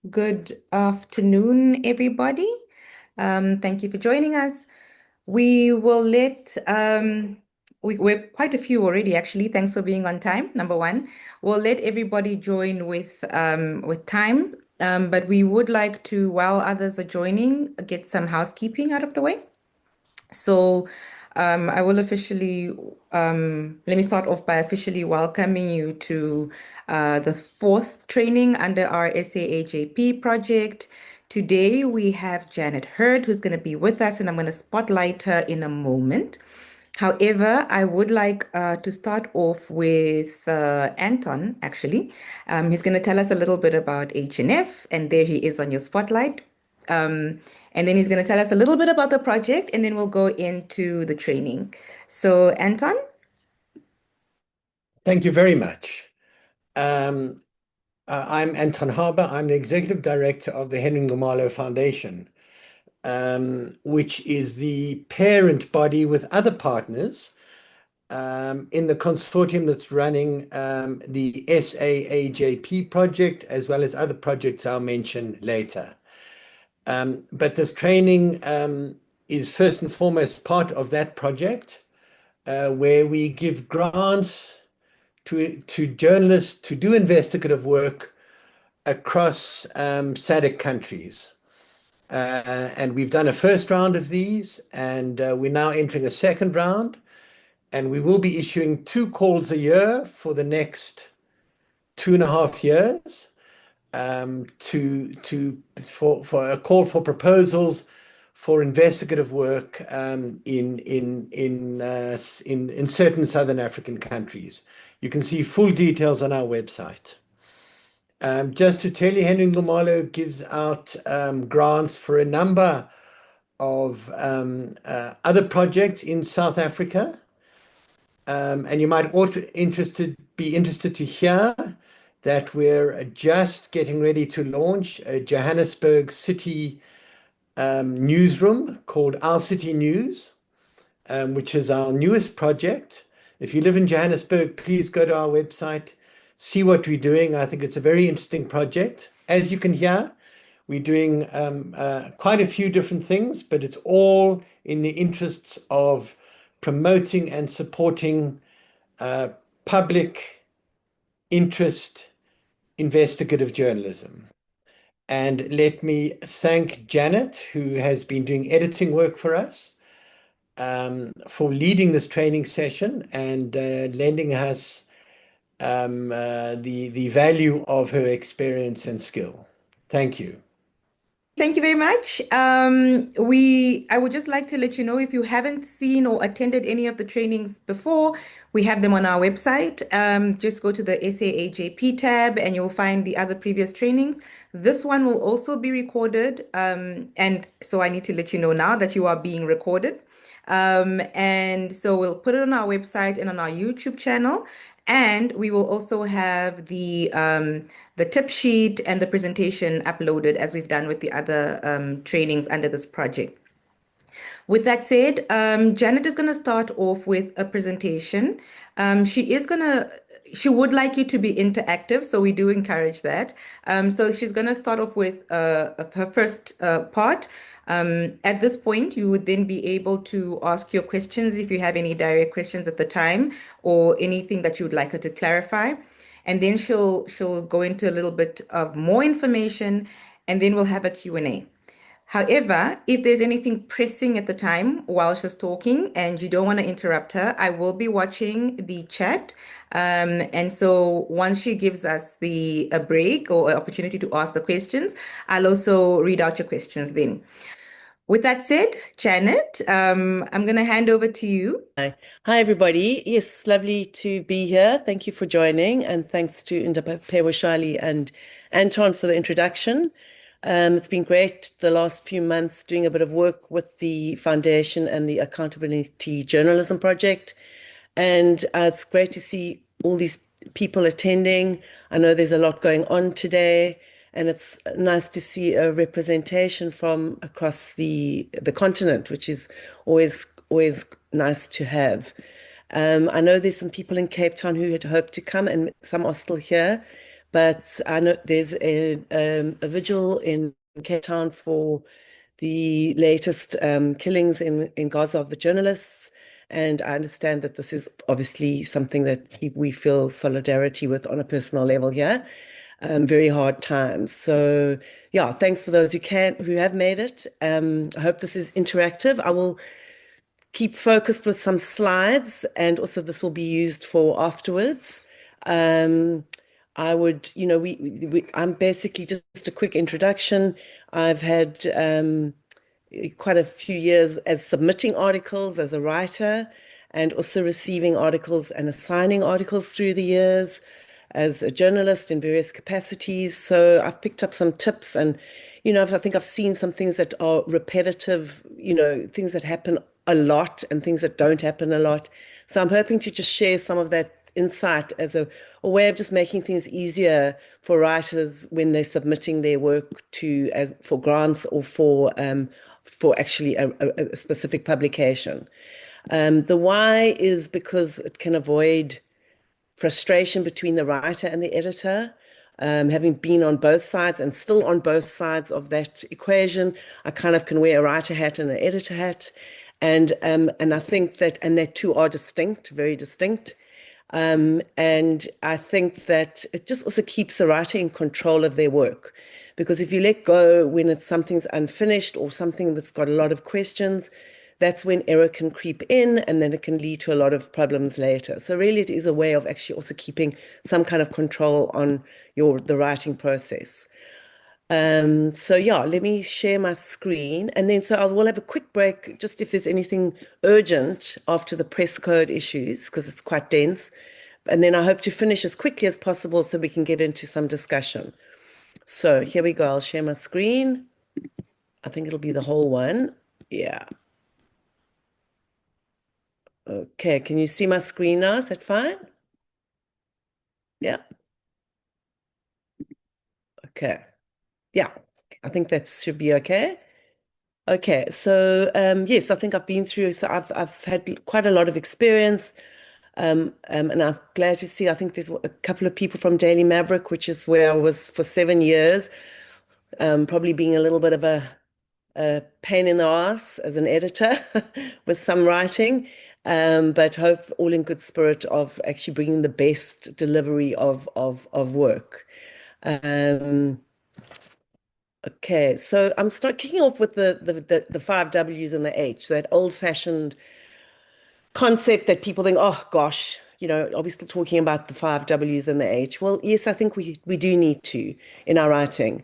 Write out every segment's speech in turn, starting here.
Good afternoon, everybody. Thank you for joining us. We will let, we're quite a few already, actually. Thanks for being on time, number one. We'll let everybody join with time, but we would like to, while others are joining, get some housekeeping out of the way. So I will officially, let me start off by officially welcoming you to the fourth training under our SAAJP project. Today we have Janet Hurd, who's going to be with us, and I'm going to spotlight her in a moment. However, I would like to start off with Anton, actually. He's going to tell us a little bit about HNF, and there he is on your spotlight. And then he's going to tell us a little bit about the project, and then we'll go into the training. So, Anton? Thank you very much. Um, I'm Anton Harber. I'm the Executive Director of the Henry Nxumalo Foundation, which is the parent body with other partners in the consortium that's running the SAAJP project, as well as other projects I'll mention later. But this training is first and foremost part of that project, where we give grants to journalists to do investigative work across SADC countries. And we've done a first round of these, and we're now entering a second round. And we will be issuing 2 calls a year for the next 2.5 years, for a call for proposals for investigative work in certain Southern African countries. You can see full details on our website. Just to tell you, Henry Nxumalo gives out grants for a number of other projects in South Africa. And you might also be interested to hear that we're just getting ready to launch a Johannesburg City newsroom called Our City News, which is our newest project. If you live in Johannesburg, please go to our website, see what we're doing. I think it's a very interesting project. As you can hear, we're doing quite a few different things, but it's all in the interests of promoting and supporting public interest investigative journalism. And let me thank Janet, who has been doing editing work for us, for leading this training session and lending us the value of her experience and skill. Thank you. Thank you very much. I would just like to let you know if you haven't seen or attended any of the trainings before, we have them on our website. Just go to the SAAJP tab and you'll find the other previous trainings. This one will also be recorded. And so I need to let you know now that you are being recorded. And so we'll put it on our website and on our YouTube channel. And we will also have the tip sheet and the presentation uploaded as we've done with the other trainings under this project. With that said, Janet is going to start off with a presentation. She would like you to be interactive, so we do encourage that. So she's going to start off with her first part. At this point, you would then be able to ask your questions if you have any direct questions at the time or anything that you would like her to clarify. And then she'll go into a little bit of more information, and then we'll have a Q&A. However, if there's anything pressing at the time while she's talking and you don't want to interrupt her, I will be watching the chat. And so once she gives us a break or an opportunity to ask the questions, I'll also read out your questions then. With that said, Janet, I'm going to hand over to you. Hi. Hi, everybody. Yes, lovely to be here. Thank you for joining, and thanks to Ndapewashali and Anton for the introduction. It's been great the last few months doing a bit of work with the foundation and the Accountability Journalism Project. And it's great to see all these people attending. I know there's a lot going on today, and it's nice to see a representation from across the continent, which is always nice to have. I know there's some people in Cape Town who had hoped to come, and some are still here. but I know there's a vigil in Cape Town for the latest killings in Gaza of the journalists. And I understand that this is obviously something that we feel solidarity with on a personal level here. Very hard times. So yeah, thanks for those who have made it. I hope this is interactive. I will keep focused with some slides, and also this will be used for afterwards. I would, I'm basically just a quick introduction. I've had quite a few years as submitting articles as a writer, and also receiving articles and assigning articles through the years as a journalist in various capacities. So I've picked up some tips, and I think I've seen some things that are repetitive, things that happen a lot and things that don't happen a lot. So I'm hoping to just share some of that insight as a way of just making things easier for writers when they're submitting their work for grants or for actually a specific publication. The why is because it can avoid frustration between the writer and the editor. Having been on both sides and still on both sides of that equation, I kind of can wear a writer hat and an editor hat. And I think that their two are distinct, very distinct. And I think that it just also keeps the writer in control of their work. Because if you let go when something's unfinished or something that's got a lot of questions, that's when error can creep in, and then it can lead to a lot of problems later. So really it is a way of actually also keeping some kind of control on the writing process. So yeah, let me share my screen, and then so I will have a quick break just if there's anything urgent after the press code issues, because it's quite dense. And then I hope to finish as quickly as possible so we can get into some discussion. So here we go. I'll share my screen. I think it'll be the whole one. Yeah. Okay, can you see my screen now? Is that fine? Yeah. Okay. Yeah, I think that should be okay. Okay, so yes, I think I've been through, so I've had quite a lot of experience, and I'm glad to see, I think there's a couple of people from Daily Maverick, which is where I was for 7 years, probably being a little bit of a pain in the ass as an editor with some writing, but hope all in good spirit of actually bringing the best delivery of work. Okay, so I'm kicking off with the five W's and the H, so that old-fashioned concept that people think, oh gosh, are we still talking about the five W's and the H? Well, yes, I think we do need to in our writing.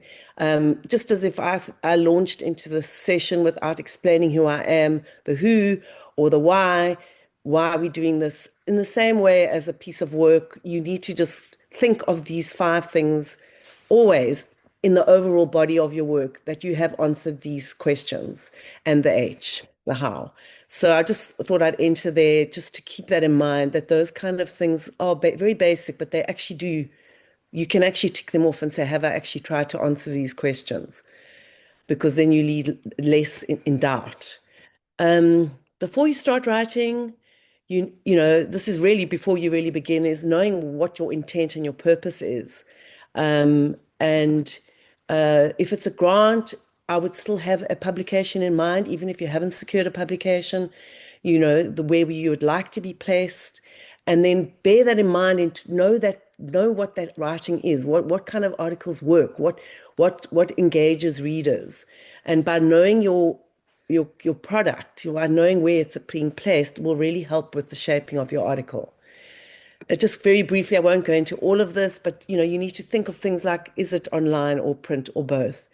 Just as if I launched into this session without explaining who I am, the who or the why are we doing this? In the same way as a piece of work, you need to just think of these five things always in the overall body of your work, that you have answered these questions, and the H, the how. So I just thought I'd enter there just to keep that in mind, that those kind of things are very basic, but they actually do, you can actually tick them off and say, have I actually tried to answer these questions? Because then you lead less in doubt. Before you start writing, this is really before you really begin, is knowing what your intent and your purpose is. And if it's a grant, I would still have a publication in mind, even if you haven't secured a publication, where you would like to be placed, and then bear that in mind and to know what that writing is, what kind of articles work, what engages readers. And by knowing your product, by knowing where it's being placed, will really help with the shaping of your article. Just very briefly, I won't go into all of this, but you need to think of things like, is it online or print or both?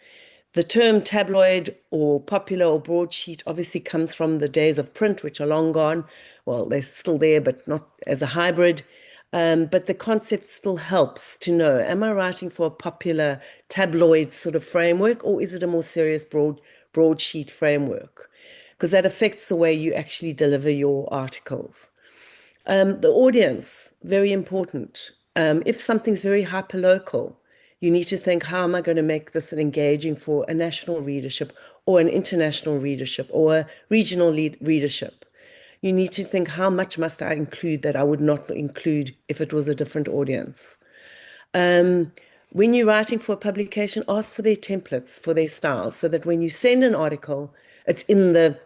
The term tabloid or popular or broadsheet obviously comes from the days of print, which are long gone. Well, they're still there, but not as a hybrid. But the concept still helps to know, am I writing for a popular tabloid sort of framework, or is it a more serious broadsheet framework? Because that affects the way you actually deliver your articles. The audience, very important. If something's very hyperlocal, you need to think, how am I going to make this engaging for a national readership or an international readership or a regional readership? You need to think, how much must I include that I would not include if it was a different audience? when you're writing for a publication, ask for their templates, for their styles, so that when you send an article, it's in the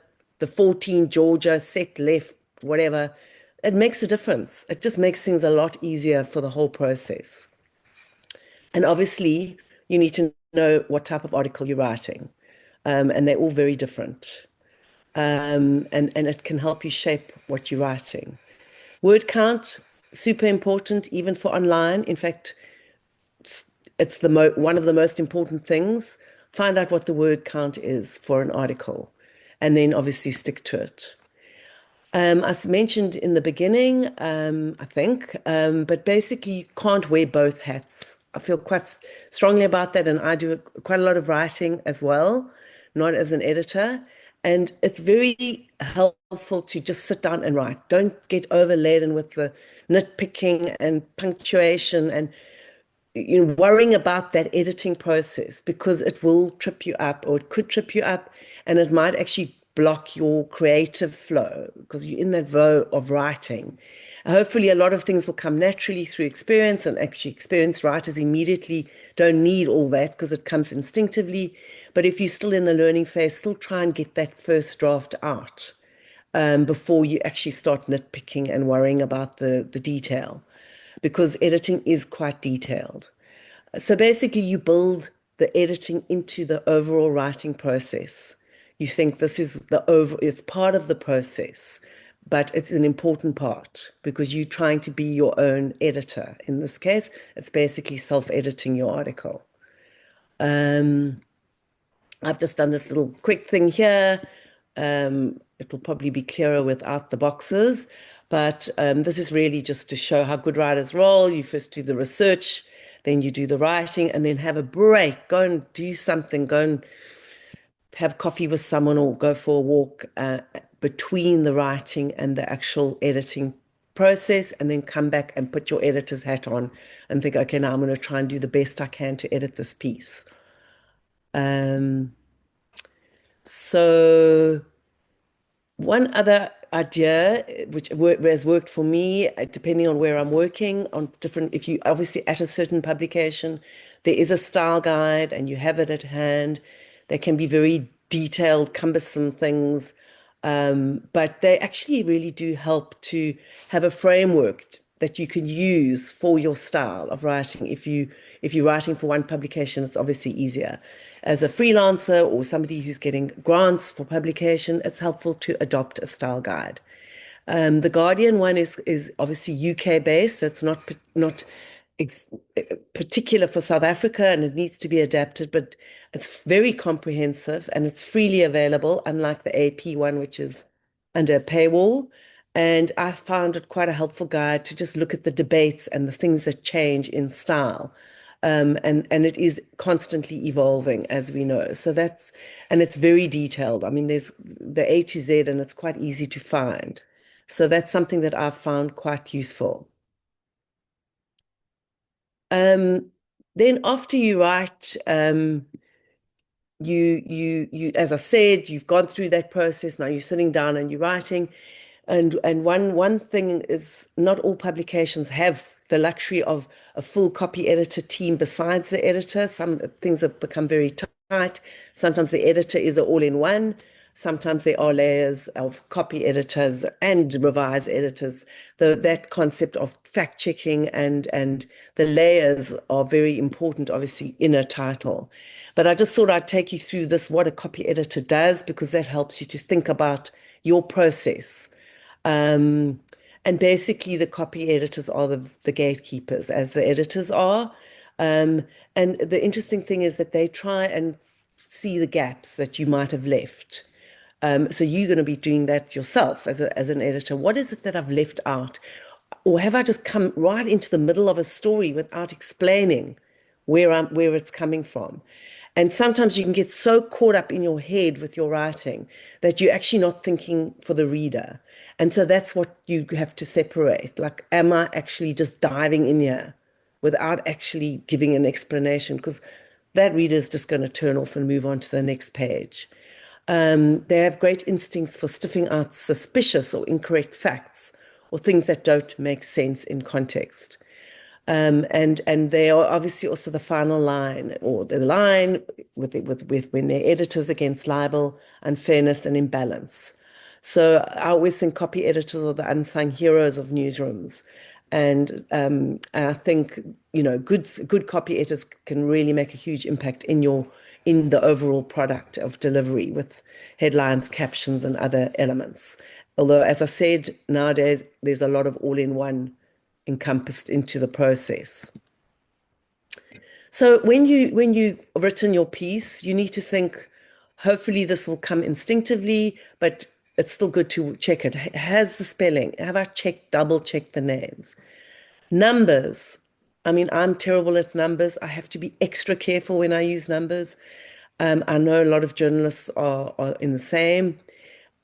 14 Georgia set left, whatever. It makes a difference. It just makes things a lot easier for the whole process. And obviously, you need to know what type of article you're writing. And they're all very different. And it can help you shape what you're writing. Word count, super important, even for online. In fact, it's one of the most important things. Find out what the word count is for an article, and then obviously stick to it. As mentioned in the beginning, I think, but basically you can't wear both hats. I feel quite strongly about that, and I do quite a lot of writing as well, not as an editor. And it's very helpful to just sit down and write. Don't get overladen with the nitpicking and punctuation and worrying about that editing process, because it will trip you up, or it could trip you up, and it might actually block your creative flow because you're in that flow of writing. Hopefully, a lot of things will come naturally through experience, and actually, experienced writers immediately don't need all that because it comes instinctively. But if you're still in the learning phase, still try and get that first draft out before you actually start nitpicking and worrying about the detail, because editing is quite detailed. So basically, you build the editing into the overall writing process. You think this is it's part of the process, but it's an important part because you're trying to be your own editor. In this case, it's basically self-editing your article. I've just done this little quick thing here. It will probably be clearer without the boxes, but this is really just to show how good writers roll. You first do the research, then you do the writing, and then have a break. Go and do something. Go and have coffee with someone or go for a walk between the writing and the actual editing process, and then come back and put your editor's hat on and think, okay, now I'm going to try and do the best I can to edit this piece. So one other idea which has worked for me, depending on where I'm working on different, if you obviously at a certain publication, there is a style guide and you have it at hand. They can be very detailed, cumbersome things, but they actually really do help to have a framework that you can use for your style of writing. If you're writing for one publication, it's obviously easier. As a freelancer or somebody who's getting grants for publication, it's helpful to adopt a style guide. The Guardian one is obviously UK based, so it's not particular for South Africa, and it needs to be adapted, but it's very comprehensive and it's freely available, unlike the AP one, which is under a paywall. And I found it quite a helpful guide to just look at the debates and the things that change in style. And it is constantly evolving, as we know. So and it's very detailed. I mean, there's the A to Z, and it's quite easy to find. So that's something that I've found quite useful. Then after you write, you as I said, you've gone through that process. Now you're sitting down and you're writing. And one thing is, not all publications have the luxury of a full copy editor team besides the editor. Some things have become very tight. Sometimes the editor is an all-in-one. Sometimes there are layers of copy editors and revise editors. That concept of fact checking and the layers are very important, obviously, in a title. But I just thought I'd take you through this, what a copy editor does, because that helps you to think about your process. And basically, the copy editors are the gatekeepers, as the editors are. And the interesting thing is that they try and see the gaps that you might have left. So you're going to be doing that yourself as an editor. What is it that I've left out? Or have I just come right into the middle of a story without explaining where it's coming from? And sometimes you can get so caught up in your head with your writing that you're actually not thinking for the reader. And so that's what you have to separate. Like, am I actually just diving in here without actually giving an explanation? Because that reader is just going to turn off and move on to the next page. They have great instincts for sniffing out suspicious or incorrect facts or things that don't make sense in context. And they are obviously also the final line, or the line with when they're editors against libel, unfairness, and imbalance. So I always think copy editors are the unsung heroes of newsrooms. And I think, good copy editors can really make a huge impact in the overall product of delivery with headlines, captions, and other elements. Although, as I said, nowadays there's a lot of all-in-one encompassed into the process. So when you've written your piece, you need to think, hopefully this will come instinctively, but it's still good to check it. Has the spelling? Have I double checked the names? Numbers. I mean, I'm terrible at numbers. I have to be extra careful when I use numbers. I know a lot of journalists are in the same.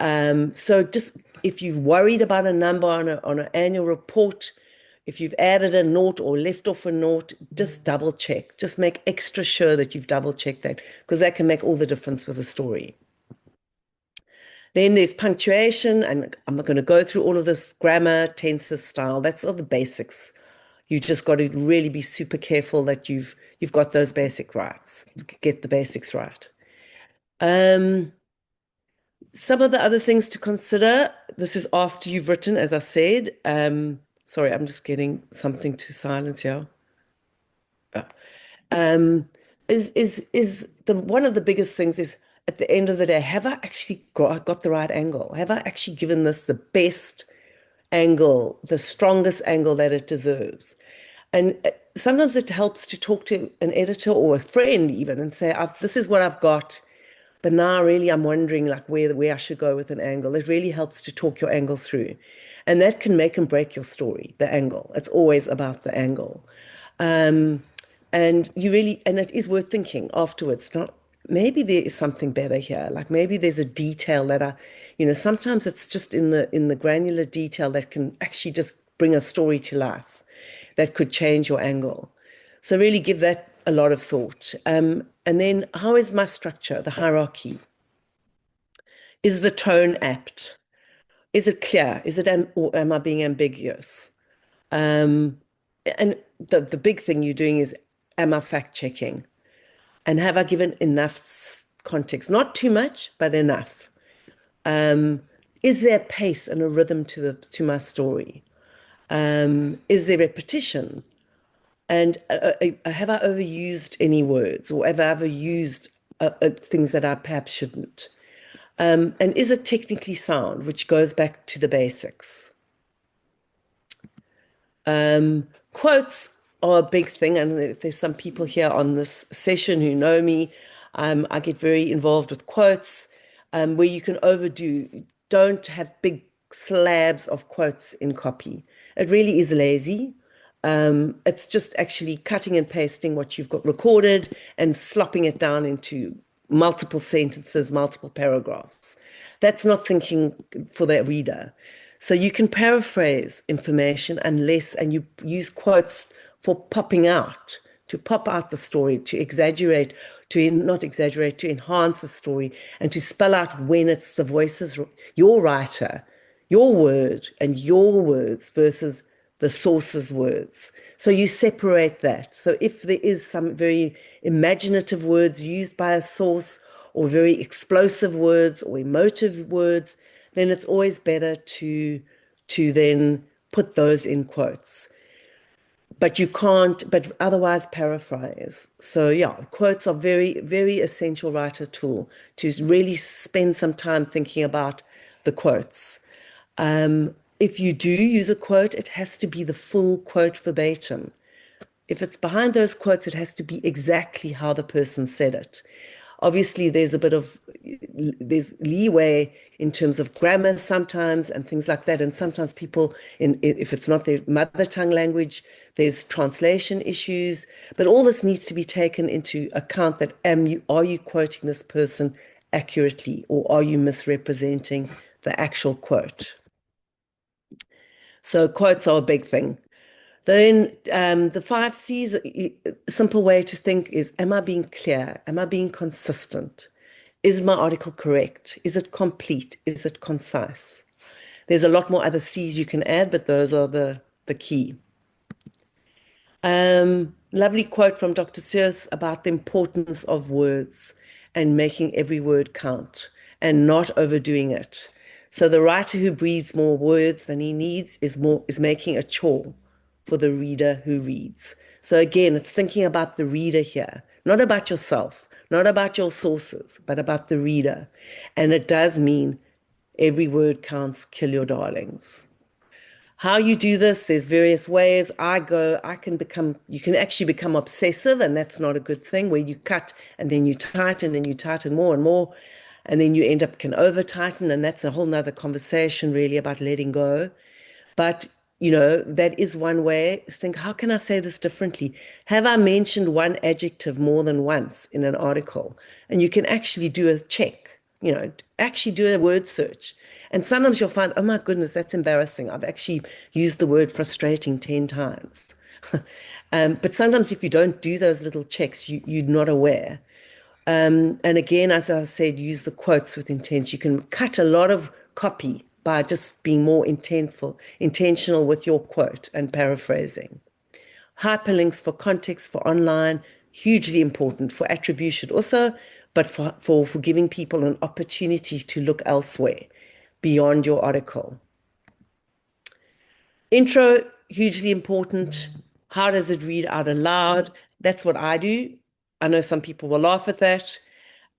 So just if you're worried about a number on an annual report, if you've added a note or left off a note, just double check. Just make extra sure that you've double checked that, because that can make all the difference with a story. Then there's punctuation, and I'm not going to go through all of this: grammar, tenses, style. That's all the basics. You just got to really be super careful that you've got those basic rights. Get the basics right. Some of the other things to consider, this is after you've written, as I said. Sorry, I'm just getting something to silence here. Is one of the biggest things is, at the end of the day, have I actually got the right angle? Have I actually given this the best angle, the strongest angle that it deserves? And sometimes it helps to talk to an editor or a friend even and say, this is what I've got, but now really I'm wondering like where I should go with an angle. It really helps to talk your angle through. And that can make and break your story, the angle. It's always about the angle. And it is worth thinking afterwards, not maybe there is something better here. Like maybe there's a detail that sometimes it's just in the granular detail that can actually just bring a story to life, that could change your angle. So really give that a lot of thought. And then, how is my structure, the hierarchy? Is the tone apt? Is it clear? Or am I being ambiguous? And the big thing you're doing is, am I fact checking? And have I given enough context? Not too much, but enough. Is there a pace and a rhythm to my story? Is there repetition? And have I overused any words, or have I ever used things that I perhaps shouldn't? And is it technically sound, which goes back to the basics? Quotes are a big thing, and if there's some people here on this session who know me, I get very involved with quotes, where you can overdo. Don't have big slabs of quotes in copy. It really is lazy. It's just actually cutting and pasting what you've got recorded and slopping it down into multiple sentences, multiple paragraphs. That's not thinking for the reader. So you can paraphrase information and you use quotes for popping out, to pop out the story, to exaggerate, not exaggerate, to enhance the story, and to spell out when it's the voices, your writer, your word and your words versus the source's words. So you separate that. So if there is some very imaginative words used by a source, or very explosive words or emotive words, then it's always better to then put those in quotes. But you can't, but otherwise paraphrase. So yeah, quotes are very, very essential writer tool to really spend some time thinking about the quotes. If you do use a quote, it has to be the full quote verbatim. If it's behind those quotes, it has to be exactly how the person said it. Obviously, there's leeway in terms of grammar sometimes and things like that. And sometimes people, if it's not their mother tongue language, there's translation issues. But all this needs to be taken into account, that are you quoting this person accurately, or are you misrepresenting the actual quote? So quotes are a big thing. Then the 5 C's, a simple way to think is, am I being clear? Am I being consistent? Is my article correct? Is it complete? Is it concise? There's a lot more other C's you can add, but those are the key. Lovely quote from Dr. Sears about the importance of words and making every word count and not overdoing it. So the writer who breathes more words than he needs is making a chore for the reader who reads. So again, it's thinking about the reader here, not about yourself, not about your sources, but about the reader. And it does mean every word counts, kill your darlings. How you do this, there's various ways. You can actually become obsessive, and that's not a good thing, where you cut and then you tighten and you tighten more and more, and then you end up can over tighten, and that's a whole nother conversation really about letting go. But that is one way. Think, how can I say this differently? Have I mentioned one adjective more than once in an article? And you can actually do a check, actually do a word search. And sometimes you'll find, oh my goodness, that's embarrassing. I've actually used the word frustrating 10 times. But sometimes if you don't do those little checks, you're not aware. And again, as I said, use the quotes with intent. You can cut a lot of copy by just being more intentional with your quote and paraphrasing. Hyperlinks for context for online, hugely important for attribution also, but for giving people an opportunity to look elsewhere beyond your article. Intro, hugely important. How does it read out aloud? That's what I do. I know some people will laugh at that,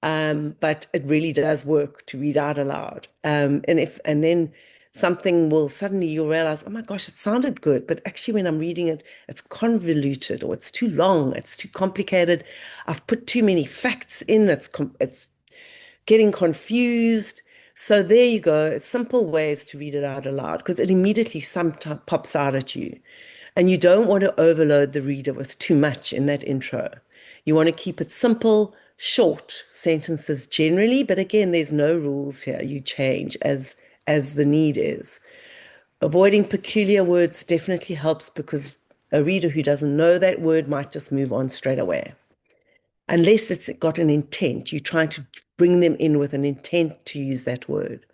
but it really does work to read out aloud. And then something will suddenly you'll realize, oh my gosh, it sounded good, but actually when I'm reading it, it's convoluted or it's too long, it's too complicated. I've put too many facts in. It's getting confused. So there you go. Simple ways to read it out aloud because it immediately sometimes pops out at you. And you don't want to overload the reader with too much in that intro. You want to keep it simple, short sentences generally, but again, there's no rules here. You change as the need is. Avoiding peculiar words definitely helps because a reader who doesn't know that word might just move on straight away. Unless it's got an intent, you're trying to bring them in with an intent to use that word.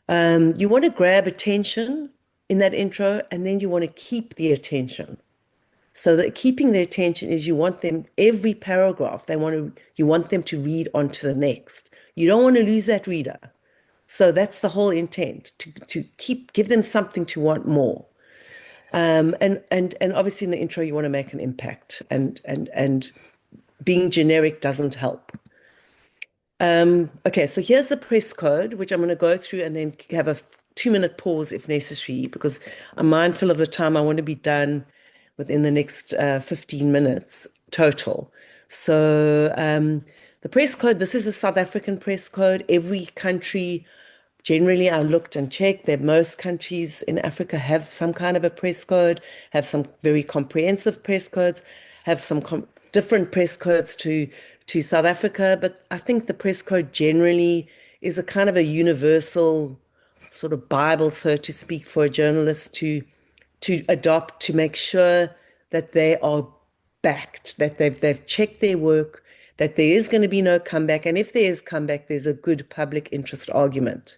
You want to grab attention in that intro, and then you want to keep the attention. So that keeping their attention is you want them every paragraph, you want them to read on to the next. You don't want to lose that reader. So that's the whole intent, to give them something to want more. And obviously in the intro you want to make an impact and being generic doesn't help. Okay, so here's the press code, which I'm going to go through and then have a 2-minute pause if necessary, because I'm mindful of the time. I want to be done within the next 15 minutes total. So the press code, this is a South African press code. Every country, generally I looked and checked that most countries in Africa have some kind of a press code, have some very comprehensive press codes, have some different press codes to South Africa, but I think the press code generally is a kind of a universal sort of Bible, so to speak, for a journalist to adopt, to make sure that they are backed, that they've checked their work, that there is going to be no comeback, and if there is comeback, there's a good public interest argument.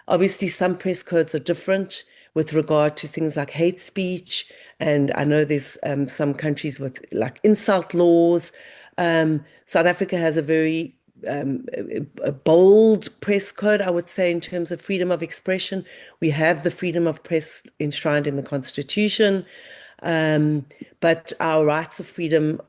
Obviously, some press codes are different with regard to things like hate speech, and I know there's some countries with like insult laws. South Africa has a very a bold press code, I would say, in terms of freedom of expression. We have the freedom of press enshrined in the Constitution, but our rights of freedom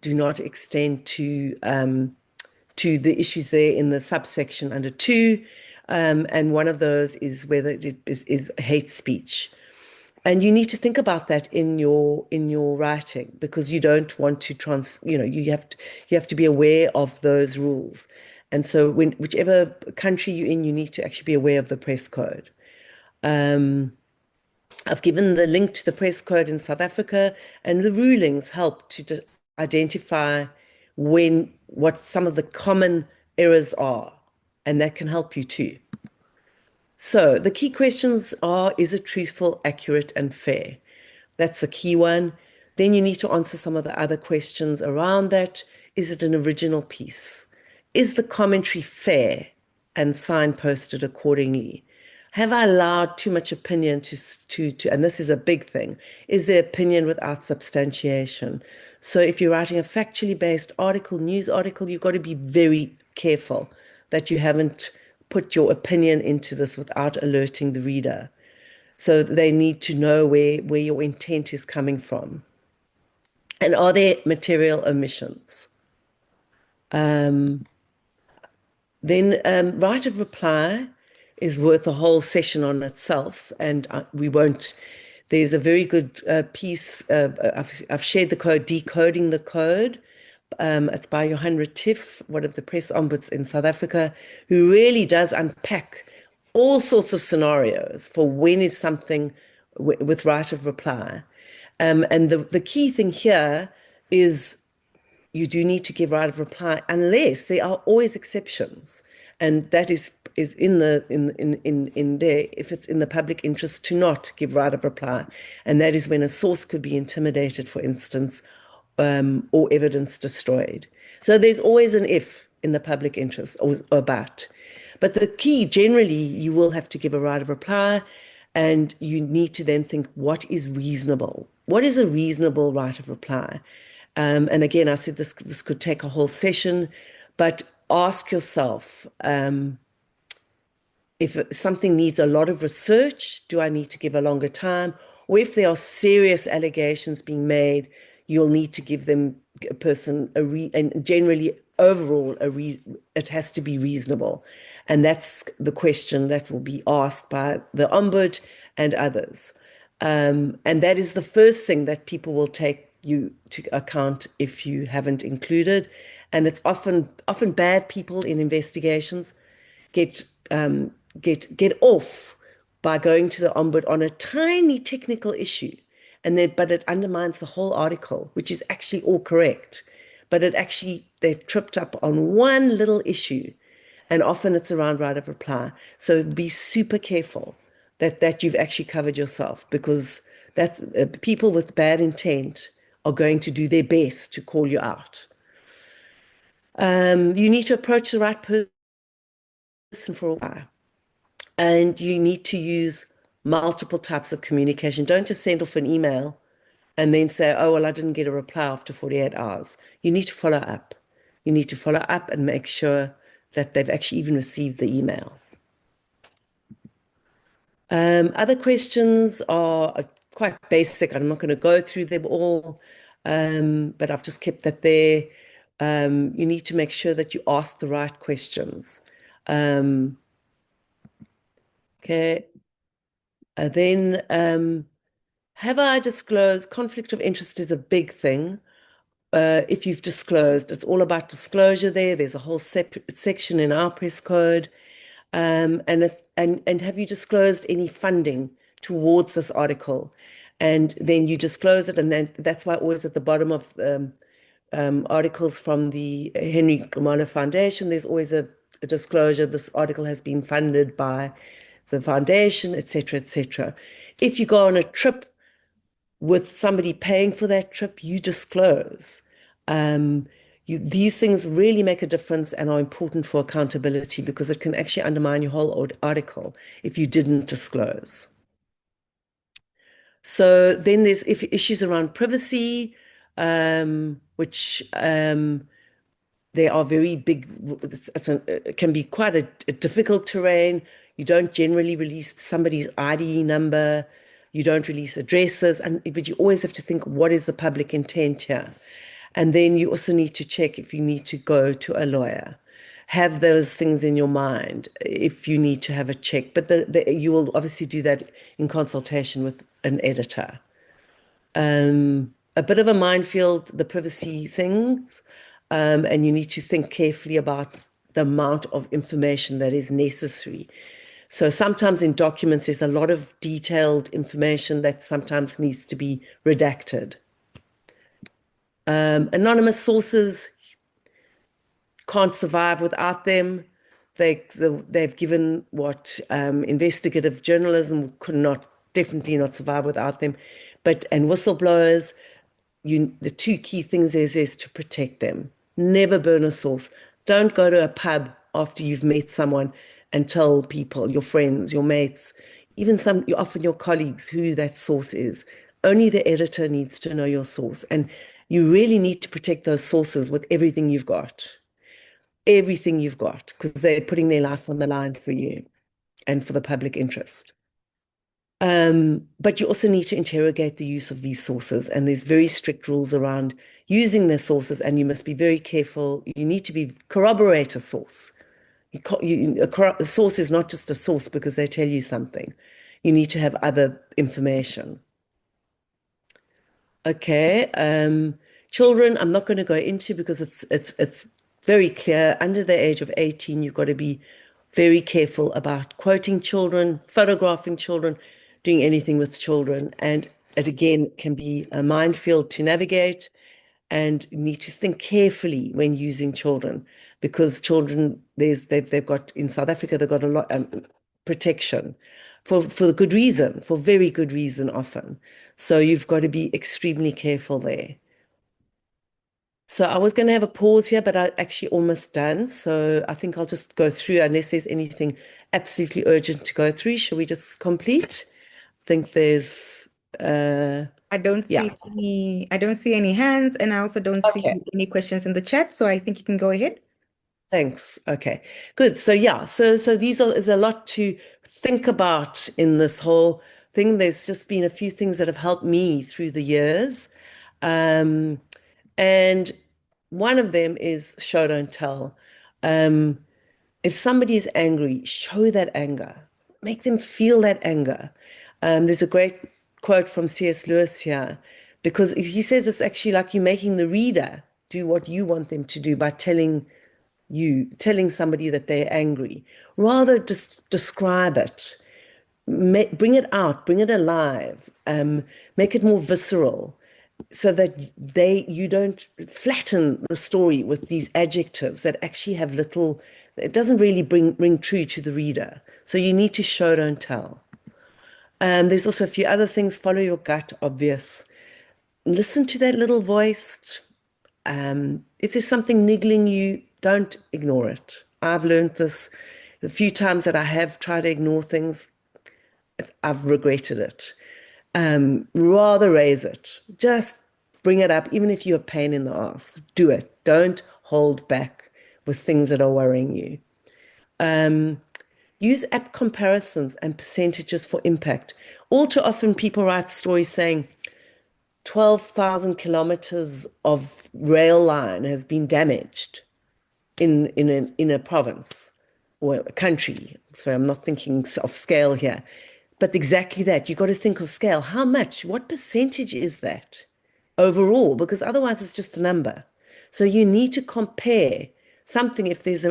do not extend to the issues there in the subsection under 2, and one of those is whether it is hate speech. And you need to think about that in your writing, because you don't want to you have to be aware of those rules. And so whichever country you're in, you need to actually be aware of the press code. I've given the link to the press code in South Africa, and the rulings help to identify what some of the common errors are, and that can help you too. So the key questions are, is it truthful, accurate, and fair? That's a key one. Then you need to answer some of the other questions around that. Is it an original piece? Is the commentary fair and signposted accordingly? Have I allowed too much opinion and this is a big thing, is there opinion without substantiation? So if you're writing a factually based article, news article, you've got to be very careful that you haven't put your opinion into this without alerting the reader. So they need to know where your intent is coming from. And are there material omissions? Then right of reply is worth a whole session on itself, and we won't. There's a very good piece. I've shared the code, Decoding the Code. It's by Johan Retief, one of the press ombuds in South Africa, who really does unpack all sorts of scenarios for when is something with right of reply. And the key thing here is you do need to give right of reply unless there are always exceptions, and that is in there if it's in the public interest to not give right of reply, and that is when a source could be intimidated, for instance, or evidence destroyed. So there's always an if in the public interest or but the key, generally, you will have to give a right of reply, and you need to then think, what is reasonable? What is a reasonable right of reply? And again, I said this could take a whole session, but ask yourself, if something needs a lot of research, do I need to give a longer time? Or if there are serious allegations being made, you'll need to give them a person and generally overall it has to be reasonable. And that's the question that will be asked by the Ombud and others. And that is the first thing that people will take you to account if you haven't included. And it's often bad people in investigations get off by going to the Ombud on a tiny technical issue, but it undermines the whole article, which is actually all correct. But they've tripped up on one little issue, and often it's around right of reply. So be super careful that you've actually covered yourself, because that's people with bad intent are going to do their best to call you out. You need to approach the right person for a while. And you need to use multiple types of communication. Don't just send off an email and then say, oh, well, I didn't get a reply after 48 hours. You need to follow up. You need to follow up and make sure that they've actually even received the email. Other questions are quite basic. I'm not going to go through them all, but I've just kept that there. You need to make sure that you ask the right questions. Okay. Then, have I disclosed? Conflict of interest is a big thing. If you've disclosed, it's all about disclosure there. There's a whole separate section in our press code. And have you disclosed any funding towards this article? And then you disclose it, and then that's why always at the bottom of articles from the Henry Nxumalo Foundation, there's always a disclosure. This article has been funded by the foundation, etc., etc. If you go on a trip with somebody paying for that trip, you disclose. These things really make a difference and are important for accountability, because it can actually undermine your whole article if you didn't disclose. So then there's issues around privacy, which they are very big. It can be quite a difficult terrain. You don't generally release somebody's ID number. You don't release addresses, but you always have to think, what is the public intent here? And then you also need to check if you need to go to a lawyer. Have those things in your mind if you need to have a check. But you will obviously do that in consultation with an editor. A bit of a minefield, the privacy things, and you need to think carefully about the amount of information that is necessary. So sometimes in documents, there's a lot of detailed information that sometimes needs to be redacted. Anonymous sources can't survive without them. They've given what investigative journalism could definitely not survive without them. And whistleblowers, the two key things is to protect them. Never burn a source. Don't go to a pub after you've met someone and tell people, your friends, your mates, even often your colleagues, who that source is. Only the editor needs to know your source. And you really need to protect those sources with everything you've got. Everything you've got, because they're putting their life on the line for you and for the public interest. But you also need to interrogate the use of these sources, and there's very strict rules around using their sources, and you must be very careful. You need to corroborate a source. A source is not just a source because they tell you something. You need to have other information. Okay, children, I'm not going to go into because it's very clear. Under the age of 18, you've got to be very careful about quoting children, photographing children, doing anything with children. And it again can be a minefield to navigate, and you need to think carefully when using children, because children, they've got, in South Africa, they've got a lot protection for good reason, for very good reason often. So you've got to be extremely careful there. So I was going to have a pause here, but I'm actually almost done. So I think I'll just go through unless there's anything absolutely urgent to go through. Shall we just complete? I think there's I don't see any hands, and I also don't see any questions in the chat. So I think you can go ahead. Thanks. Okay, good. So yeah, so there's a lot to think about in this whole thing. There's just been a few things that have helped me through the years. And one of them is show, don't tell. If somebody is angry, show that anger. Make them feel that anger. There's a great quote from C.S. Lewis here, because he says it's actually like you're making the reader do what you want them to do by telling somebody that they're angry. Rather just describe it. Bring it out, bring it alive, make it more visceral, so that you don't flatten the story with these adjectives that actually have little, it doesn't really ring true to the reader. So you need to show, don't tell. There's also a few other things. Follow your gut, obvious. Listen to that little voice. If there's something niggling you, don't ignore it. I've learned this the few times that I have tried to ignore things. I've regretted it. Rather raise it. Just bring it up, even if you're a pain in the ass. Do it. Don't hold back with things that are worrying you. Use app comparisons and percentages for impact. All too often, people write stories saying 12,000 kilometers of rail line has been damaged in a province or a country. So I'm not thinking of scale here. But exactly that. You've got to think of scale. How much? What percentage is that overall? Because otherwise it's just a number. So you need to compare something. If there's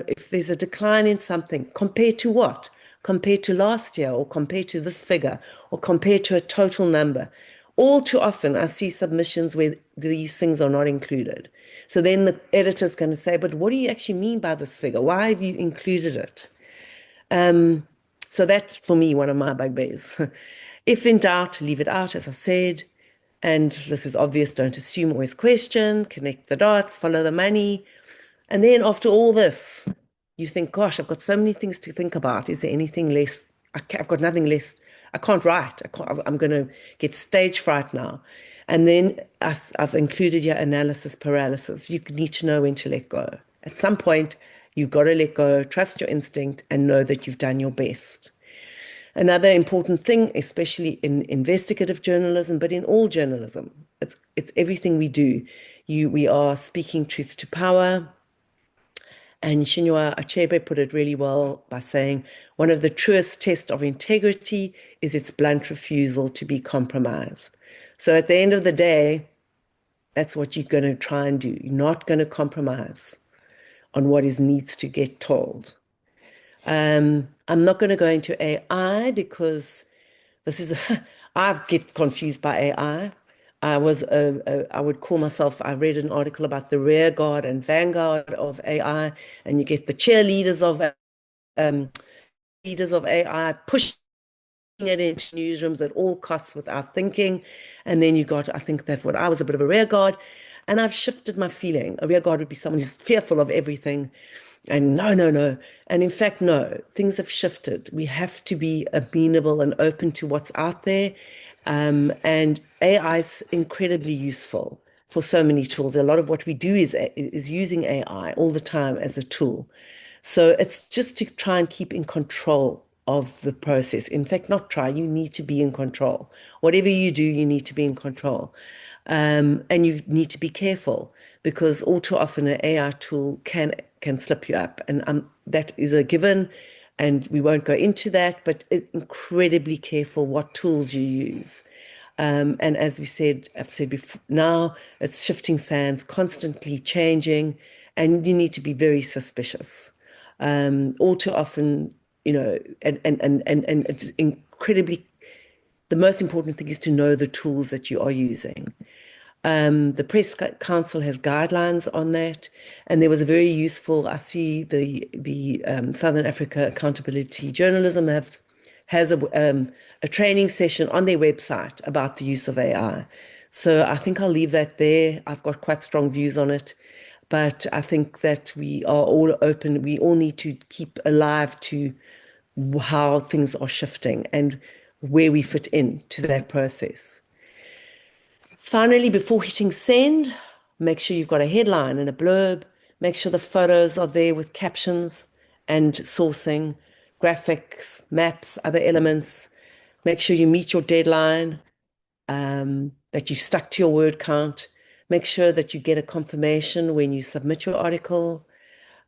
a decline in something, compare to what? Compare to last year, or compare to this figure, or compare to a total number. All too often I see submissions where these things are not included. So then the editor's going to say, but what do you actually mean by this figure? Why have you included it? So that's, for me, one of my bugbears. If in doubt, leave it out, as I said. And this is obvious, don't assume, always question, connect the dots, follow the money. And then after all this, you think, gosh, I've got so many things to think about. Is there anything less? I've got nothing less. I can't write. I'm going to get stage fright now. And then I've included your analysis paralysis. You need to know when to let go. At some point, you've got to let go, trust your instinct, and know that you've done your best. Another important thing, especially in investigative journalism, but in all journalism, it's everything we do. We are speaking truth to power. And Chinua Achebe put it really well by saying, one of the truest tests of integrity is its blunt refusal to be compromised. So at the end of the day, that's what you're going to try and do. You're not going to compromise on what needs to get told. I'm not going to go into AI because I get confused by AI. I would call myself, I read an article about the rear guard and vanguard of AI, and you get the cheerleaders of AI pushing it into newsrooms at all costs without thinking. And then I think that I was a bit of a rear guard, and I've shifted my feeling. A rear guard would be someone who's fearful of everything And no, no, no. And in fact, no, things have shifted. We have to be amenable and open to what's out there. And AI is incredibly useful for so many tools. A lot of what we do is using AI all the time as a tool. So it's just to try and keep in control of the process. In fact, not try, you need to be in control. Whatever you do, you need to be in control. And you need to be careful because all too often an AI tool can slip you up. And that is a given, and we won't go into that, but incredibly careful what tools you use. And as I've said before, now it's shifting sands, constantly changing, and you need to be very suspicious. All too often, and it's incredibly, the most important thing is to know the tools that you are using. The Press Council has guidelines on that, and there was a very useful. I see the Southern Africa Accountability Journalism has a training session on their website about the use of AI. So I think I'll leave that there. I've got quite strong views on it, but I think that we are all open. We all need to keep alive to how things are shifting and where we fit in to that process. Finally, before hitting send, make sure you've got a headline and a blurb. Make sure the photos are there with captions and sourcing, graphics, maps, other elements. Make sure you meet your deadline, that you stuck to your word count. Make sure that you get a confirmation when you submit your article,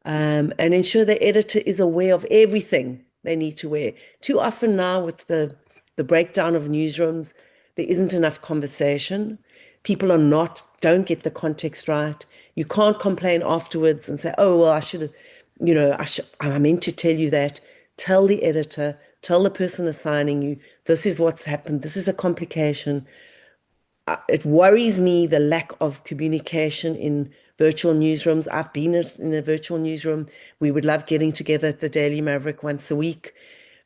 and ensure the editor is aware of everything they need to wear. Too often now with the breakdown of newsrooms, there isn't enough conversation. People don't get the context right. You can't complain afterwards and say, oh, well, I should have, I meant to tell you that. Tell the editor, tell the person assigning you, this is what's happened. This is a complication. It worries me, the lack of communication in virtual newsrooms. I've been in a virtual newsroom. We would love getting together at the Daily Maverick once a week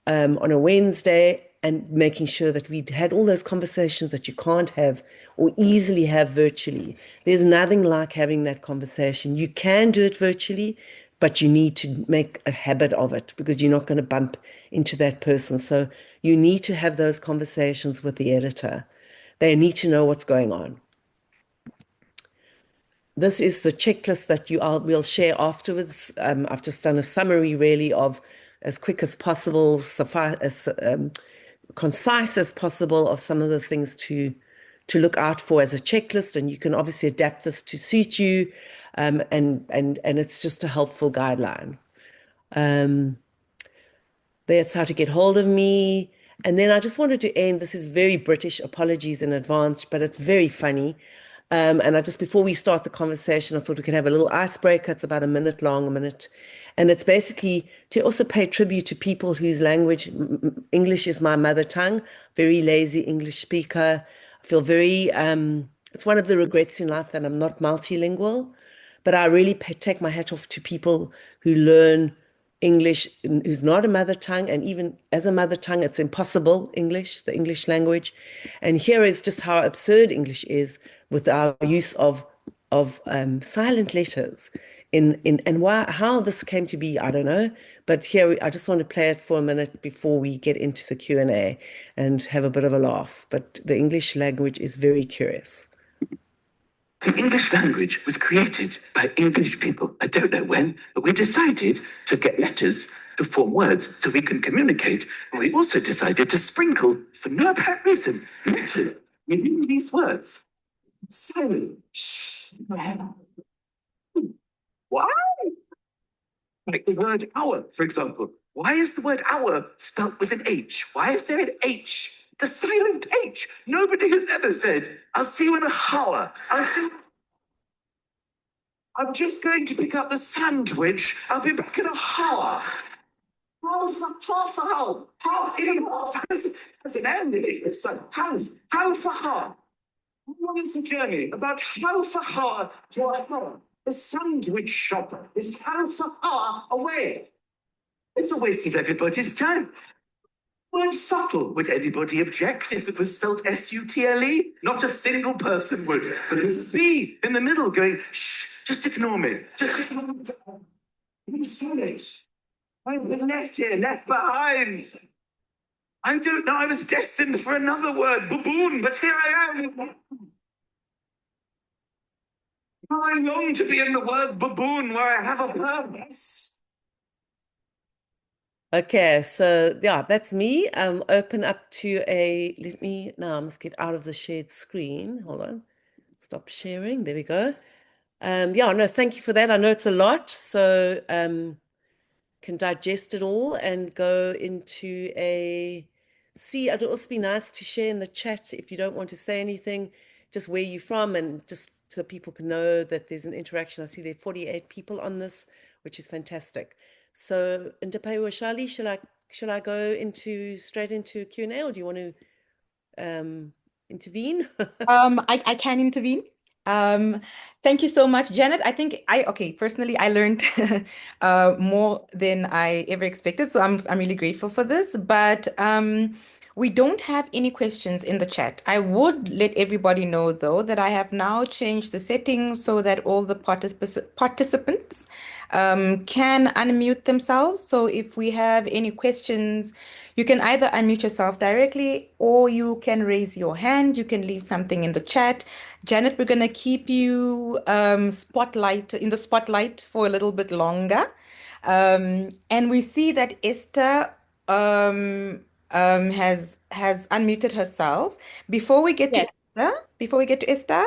on a Wednesday and making sure that we had all those conversations that you can't have or easily have virtually. There's nothing like having that conversation. You can do it virtually, but you need to make a habit of it because you're not going to bump into that person. So you need to have those conversations with the editor. They need to know what's going on. This is the checklist that we'll share afterwards. I've just done a summary really of as quick as possible, concise as possible of some of the things to look out for as a checklist, and you can obviously adapt this to suit you, and it's just a helpful guideline. That's how to get hold of me. And then I just wanted to end, this is very British, apologies in advance, but it's very funny. And before we start the conversation, I thought we could have a little icebreaker. It's about a minute long, and it's basically to also pay tribute to people whose language, English is my mother tongue, very lazy English speaker. I feel very, it's one of the regrets in life that I'm not multilingual, but I really take my hat off to people who learn English, who's not a mother tongue, and even as a mother tongue, it's impossible English, the English language. And here is just how absurd English is with our use of silent letters and how this came to be, I don't know. But here, I just want to play it for a minute before we get into the Q&A and have a bit of a laugh. But the English language is very curious. The English language was created by English people. I don't know when, but we decided to get letters to form words so we can communicate. And we also decided to sprinkle, for no apparent reason, letters within these words. Silent. Shh. Why? Like the word hour, for example. Why is the word hour spelt with an H? Why is there an H? The silent H. Nobody has ever said, I'll see you in a hour. I'm just going to pick up the sandwich. I'll be back in a hour. Half a hour. Half has an end in it. It's like half a hour. What is the journey? About half a hour to a hour. The sandwich shop is half a hour away. It's a waste of everybody's time. Well, subtle. Would anybody object if it was spelled S-U-T-L-E? Not a single person would. But there's a B in the middle going, shh, just ignore me. Just ignore me. You said it. I've been left here, left behind. I don't know, I was destined for another word, baboon, but here I am. How I long to be in the word baboon where I have a purpose. Okay, so yeah, that's me. Open up to I must get out of the shared screen. Hold on. Stop sharing. There we go. Yeah, no, thank you for that. I know it's a lot, so can digest it all and go into it'd also be nice to share in the chat if you don't want to say anything, just where you're from, and just so people can know that there's an interaction. I see there are 48 people on this, which is fantastic. So, Ndapewa Shali, shall I go straight into Q&A, or do you want to intervene? I can intervene. Thank you so much, Janet. I think personally, I learned more than I ever expected. So I'm really grateful for this. But we don't have any questions in the chat. I would let everybody know, though, that I have now changed the settings so that all the participants can unmute themselves. So if we have any questions, you can either unmute yourself directly or you can raise your hand. You can leave something in the chat. Janet, we're going to keep you in the spotlight for a little bit longer. And we see that Esther has unmuted herself. Before we get Yes. to Esther,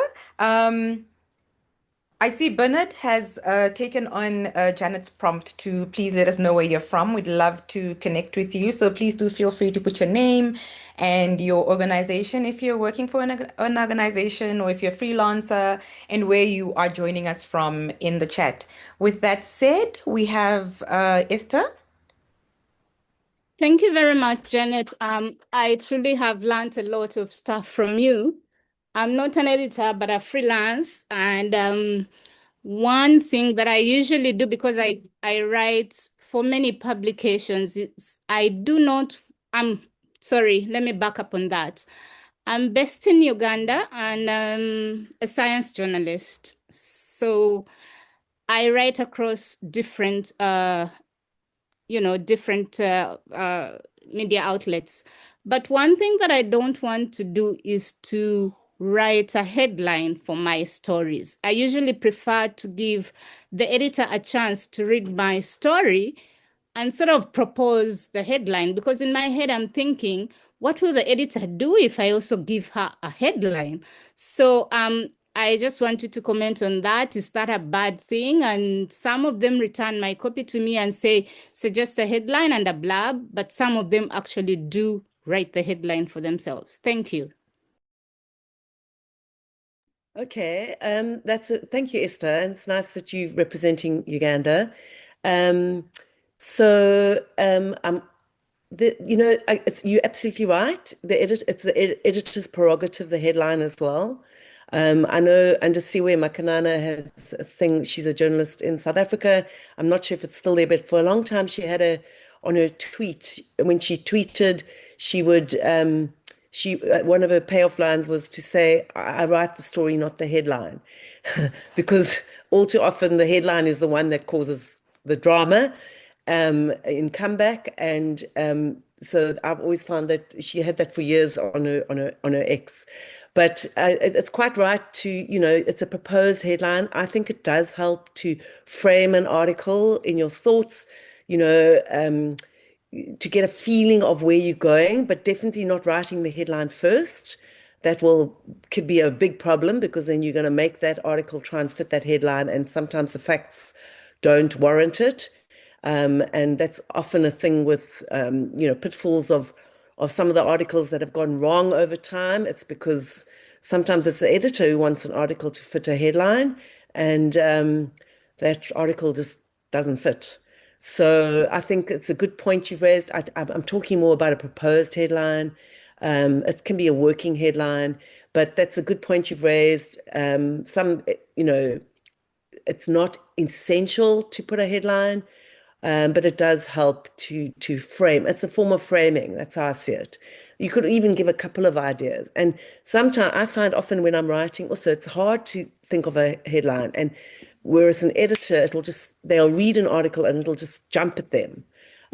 I see Bernard has taken on Janet's prompt to please let us know where you're from. We'd love to connect with you. So please do feel free to put your name and your organization if you're working for an organization or if you're a freelancer, and where you are joining us from in the chat. With that said, we have Esther. Thank you very much, Janet. I truly have learned a lot of stuff from you. I'm not an editor, but a freelance. And one thing that I usually do, because I write for many publications, sorry, let me back up on that. I'm based in Uganda and I'm a science journalist. So I write across different media outlets. But one thing that I don't want to do is to write a headline for my stories. I usually prefer to give the editor a chance to read my story and sort of propose the headline, because in my head I'm thinking, what will the editor do if I also give her a headline? So I just wanted to comment on that. Is that a bad thing? And some of them return my copy to me and say, suggest a headline and a blurb, but some of them actually do write the headline for themselves. Thank you. Okay, thank you, Esther. And it's nice that you're representing Uganda. You're absolutely right. It's the editor's prerogative, the headline as well. I know Andisiwe Makanana has a thing. She's a journalist in South Africa. I'm not sure if it's still there, but for a long time she had on her tweet, when she tweeted, she would one of her payoff lines was to say, I write the story, not the headline. Because all too often the headline is the one that causes the drama in comeback. And so I've always found that she had that for years on her X. But it's quite right it's a proposed headline. I think it does help to frame an article in your thoughts, to get a feeling of where you're going, but definitely not writing the headline first. That could be a big problem, because then you're going to make that article try and fit that headline, and sometimes the facts don't warrant it. And that's often a thing with, pitfalls of some of the articles that have gone wrong over time. It's because sometimes it's the editor who wants an article to fit a headline, and that article just doesn't fit. So I think it's a good point you've raised. I'm talking more about a proposed headline. It can be a working headline, but that's a good point you've raised. It's not essential to put a headline, but it does help to frame. It's a form of framing. That's how I see it. You could even give a couple of ideas. And sometimes I find often when I'm writing also, it's hard to think of a headline. And Whereas an editor, they'll read an article and it'll just jump at them.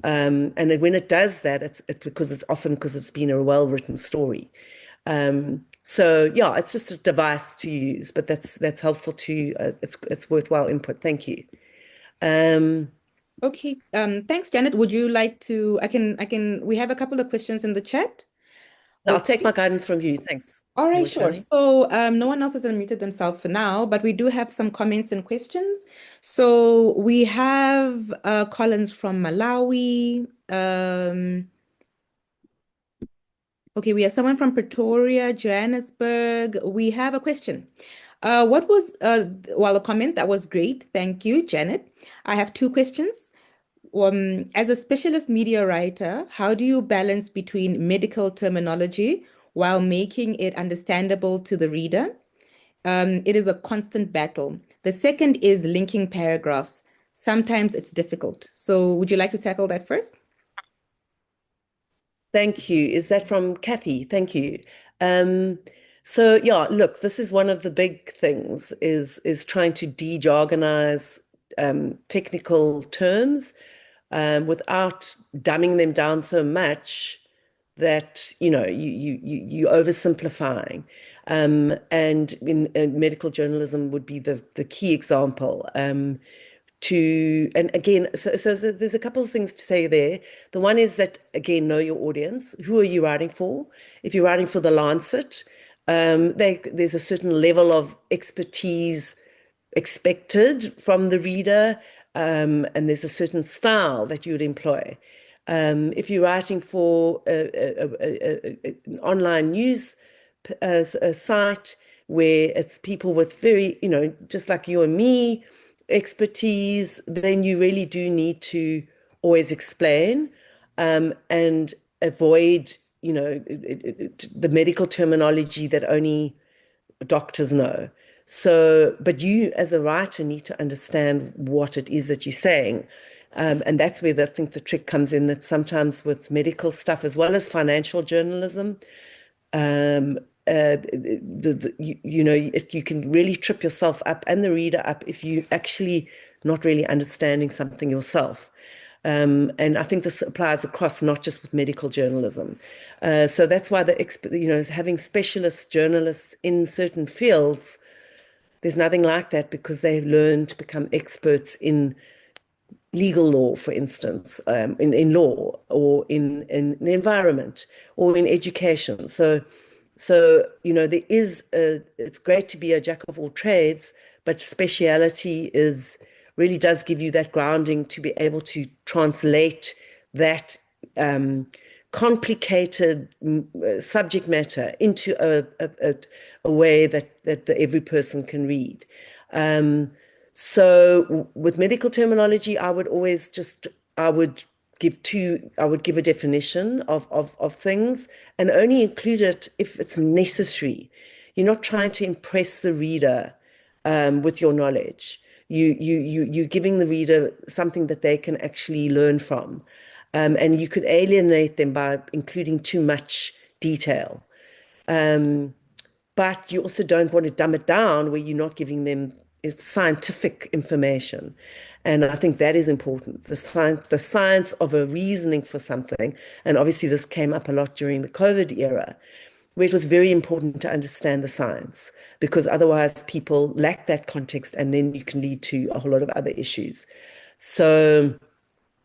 And then when it does that, it's often because it's been a well-written story. So yeah, it's just a device to use, but that's helpful too. It's worthwhile input. Thank you. Okay. Thanks, Janet. Would you like to? We have a couple of questions in the chat. I'll take my guidance from you. Thanks. All right, sure. So no one else has unmuted themselves for now, but we do have some comments and questions. So we have Collins from Malawi. Okay, we have someone from Pretoria, Johannesburg. We have a question. A comment that was great. Thank you, Janet. I have two questions. As a specialist media writer, how do you balance between medical terminology while making it understandable to the reader? It is a constant battle. The second is linking paragraphs. Sometimes it's difficult. So would you like to tackle that first? Thank you. Is that from Kathy? Thank you. So yeah, look, this is one of the big things is trying to de-jargonize technical terms without dumbing them down so much that you oversimplifying. And in medical journalism would be the key example. And again, so there's a couple of things to say there. The one is that, again, know your audience. Who are you writing for? If you're writing for the Lancet, there's a certain level of expertise expected from the reader, and there's a certain style that you would employ. If you're writing for an online news site where it's people with very, just like you and me, expertise, then you really do need to always explain and avoid, the medical terminology that only doctors know. So, but you as a writer need to understand what it is that you're saying. And that's where I think the trick comes in, that sometimes with medical stuff as well as financial journalism, you can really trip yourself up and the reader up if you actually not really understanding something yourself. And I think this applies across, not just with medical journalism. So that's why having specialist journalists in certain fields, there's nothing like that, because they learn to become experts in legal law, for instance, in law, or in the environment, or in education. So it's great to be a jack of all trades, but speciality really does give you that grounding to be able to translate that complicated subject matter into a way that every person can read. So with medical terminology, I would give a definition of things and only include it if it's necessary. You're not trying to impress the reader with your knowledge. You're giving the reader something that they can actually learn from. And you could alienate them by including too much detail. But you also don't want to dumb it down where you're not giving them scientific information. And I think that is important, the science of a reasoning for something. And obviously this came up a lot during the COVID era, where it was very important to understand the science, because otherwise people lack that context, and then you can lead to a whole lot of other issues. So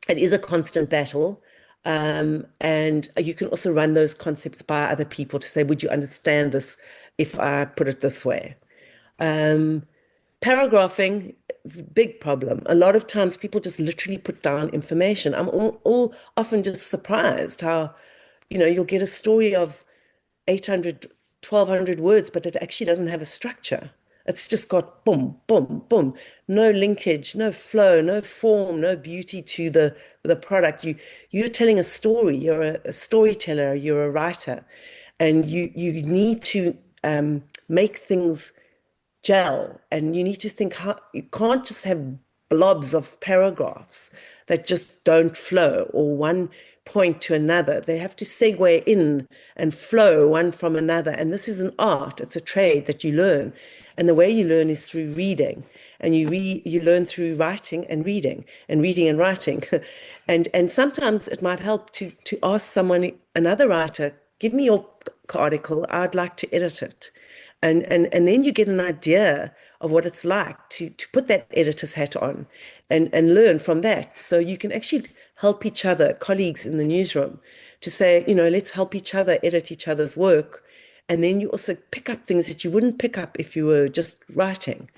it is a constant battle. And you can also run those concepts by other people to say, would you understand this if I put it this way? Paragraphing, big problem. A lot of times people just literally put down information. I'm all often just surprised how, you'll get a story of 800, 1,200 words, but it actually doesn't have a structure. It's just got boom, boom, boom. No linkage, no flow, no form, no beauty to the product. You're telling a story. You're a storyteller. You're a writer, and you need to make things gel. And you need to think how you can't just have blobs of paragraphs that just don't flow, or one point to another. They have to segue in and flow one from another. And this is an art. It's a trade that you learn. And the way you learn is through reading. and you learn through writing and reading and reading and writing. And sometimes it might help to ask someone, another writer, give me your article, I'd like to edit it. And then you get an idea of what it's like to put that editor's hat on and learn from that. So you can actually help each other, colleagues in the newsroom, to say, let's help each other edit each other's work. And then you also pick up things that you wouldn't pick up if you were just writing.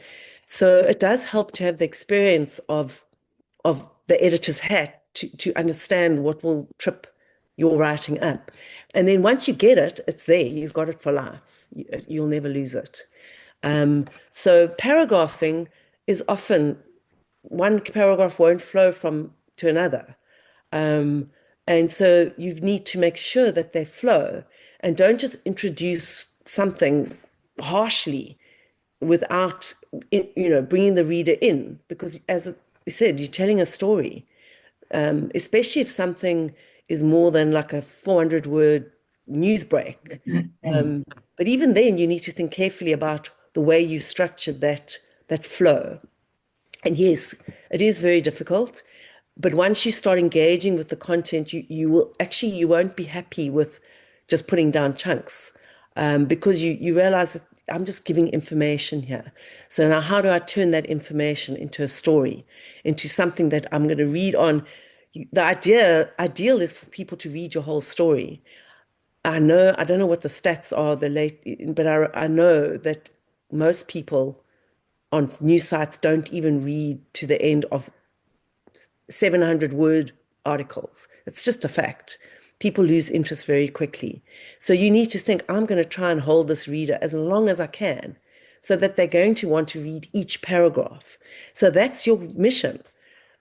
So it does help to have the experience of the editor's hat to understand what will trip your writing up. And then once you get it, it's there. You've got it for life. You'll never lose it. So paragraphing is often one paragraph won't flow to another. And so you need to make sure that they flow and don't just introduce something harshly without, bringing the reader in, because as we said, you're telling a story, especially if something is more than like a 400-word news break. But even then, you need to think carefully about the way you structured that flow. And yes, it is very difficult. But once you start engaging with the content, you won't be happy with just putting down chunks, because you realize that I'm just giving information here. So now how do I turn that information into a story, into something that I'm going to read on? The ideal is for people to read your whole story. I don't know what the stats are, but I know that most people on news sites don't even read to the end of 700-word articles. It's just a fact. People lose interest very quickly. So you need to think, I'm going to try and hold this reader as long as I can so that they're going to want to read each paragraph. So that's your mission.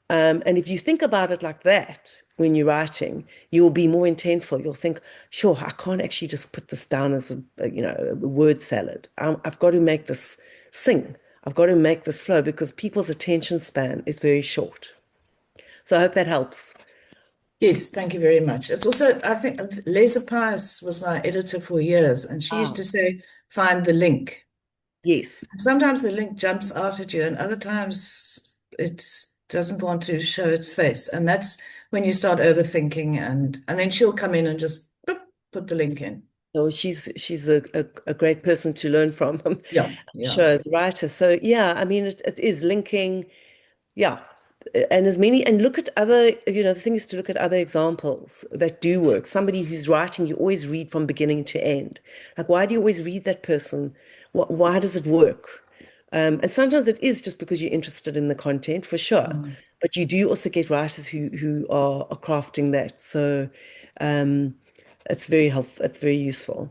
And if you think about it like that, when you're writing, you'll be more intentful. You'll think, sure, I can't actually just put this down as a word salad. I've got to make this sing. I've got to make this flow, because people's attention span is very short. So I hope that helps. Yes, thank you very much. It's also, I think, Lesa Pius was my editor for years, and she used to say, find the link. Yes. Sometimes the link jumps out at you, and other times it doesn't want to show its face. And that's when you start overthinking, and then she'll come in and just boop, put the link in. So she's a great person to learn from. Yeah. Sure, as a writer. So yeah, I mean, it is linking. Yeah. And look at other, the thing is to look at other examples that do work. Somebody who's writing, you always read from beginning to end. Like, why do you always read that person? Why does it work? And sometimes it is just because you're interested in the content, for sure. But you do also get writers who are crafting that. So it's very helpful. It's very useful.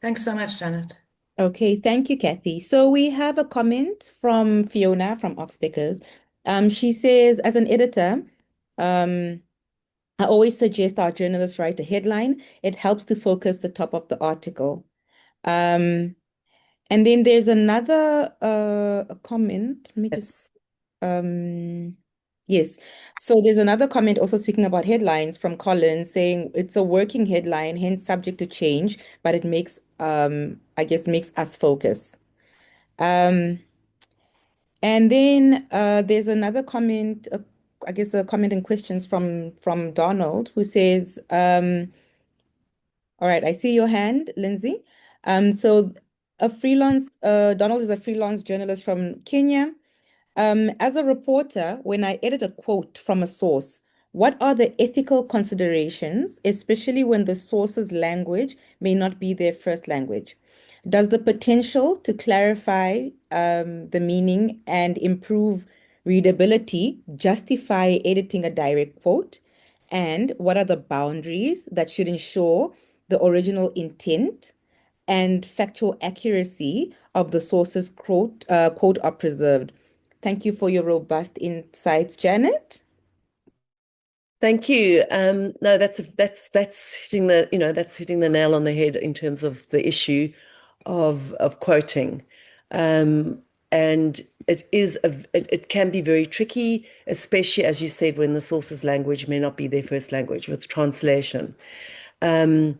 Thanks so much, Janet. Okay, thank you, Kathy. So we have a comment from Fiona from Oxpeckers. She says, as an editor, I always suggest our journalists write a headline. It helps to focus the top of the article. And then there's another comment. Let me just yes. So there's another comment also speaking about headlines from Colin, saying it's a working headline, hence subject to change, but it makes I guess makes us focus. And then there's another comment, I guess a comment and questions from Donald, who says, all right, I see your hand, Lindsay. So Donald is a freelance journalist from Kenya. As a reporter, when I edit a quote from a source, what are the ethical considerations, especially when the source's language may not be their first language? Does the potential to clarify the meaning and improve readability justify editing a direct quote? And what are the boundaries that should ensure the original intent and factual accuracy of the source's quote are preserved? Thank you for your robust insights, Janet. Thank you. No, that's hitting the nail on the head in terms of the issue of quoting, and it can be very tricky, especially as you said, when the source's language may not be their first language with translation. It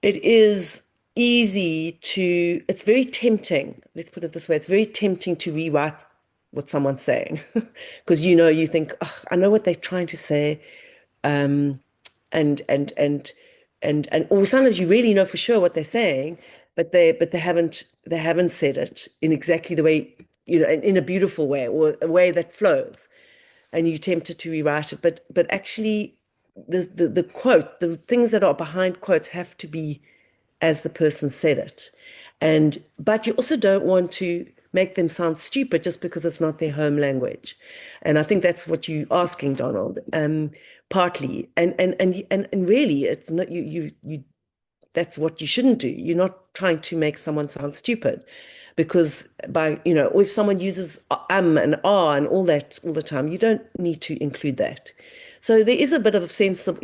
is it's very tempting. Let's put it this way. It's very tempting to rewrite what someone's saying because you think, oh, I know what they're trying to say. Um, and or sometimes you really know for sure what they're saying, but they haven't said it in exactly the way, in a beautiful way or a way that flows, and you're tempted to rewrite it. But actually, the quote, the things that are behind quotes have to be as the person said it, but you also don't want to make them sound stupid just because it's not their home language. And I think that's what you're asking, Donald, partly. And really, it's not you. That's what you shouldn't do. You're not trying to make someone sound stupid, because or if someone uses and and all that all the time, you don't need to include that. So there is a bit of a sense of,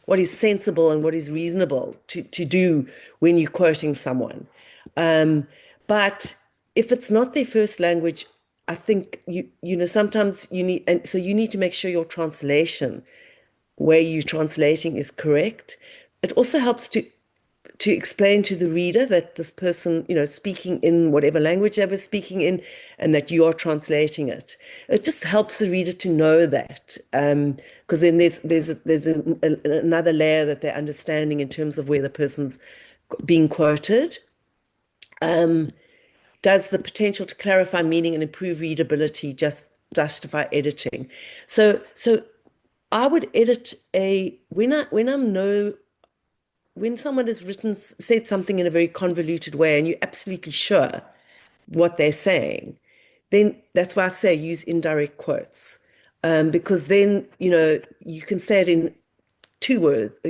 what is sensible and what is reasonable to do when you're quoting someone. But if it's not their first language, I think sometimes you need, and so you need to make sure your translation, where you're translating, is correct. It also helps to explain to the reader that this person, speaking in whatever language they were speaking in, and that you are translating it. It just helps the reader to know that, because then there's another layer that they're understanding in terms of where the person's being quoted. Does the potential to clarify meaning and improve readability just justify editing? So I would edit when someone has said something in a very convoluted way and you're absolutely sure what they're saying, then that's why I say use indirect quotes, because then you can say it in 2 words,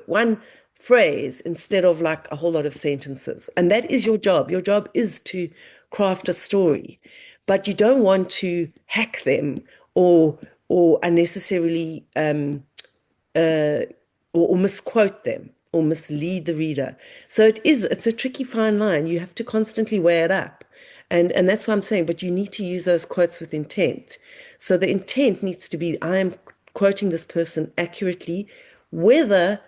one phrase, instead of like a whole lot of sentences. And that is your job. Your job is to craft a story, but you don't want to hack them or unnecessarily or misquote them or mislead the reader. So it's a tricky fine line. You have to constantly weigh it up. And that's what I'm saying, but you need to use those quotes with intent. So the intent needs to be, I am quoting this person accurately, whether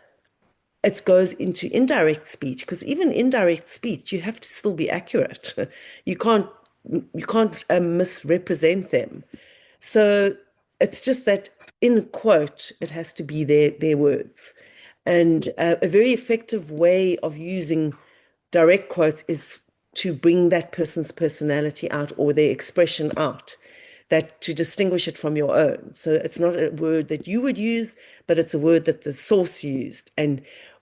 it goes into indirect speech, because even indirect speech, you have to still be accurate. You can't misrepresent them. So it's just that in a quote, it has to be their words. And a very effective way of using direct quotes is to bring that person's personality out or their expression out, that to distinguish it from your own. So it's not a word that you would use, but it's a word that the source used,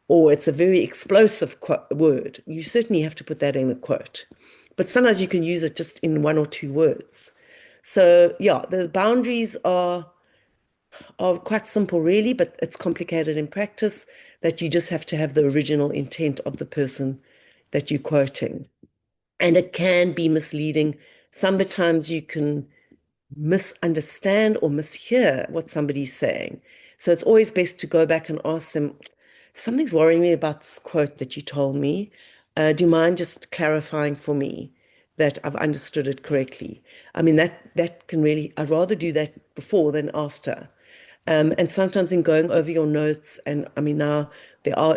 or it's a very explosive word. You certainly have to put that in a quote. But sometimes you can use it just in 1 or 2 words. So yeah, the boundaries are quite simple, really, but it's complicated in practice, that you just have to have the original intent of the person that you're quoting. And it can be misleading. Sometimes you can misunderstand or mishear what somebody's saying. So it's always best to go back and ask them, something's worrying me about this quote that you told me. Do you mind just clarifying for me that I've understood it correctly? I mean, that can really, I'd rather do that before than after. And sometimes in going over your notes, and I mean, now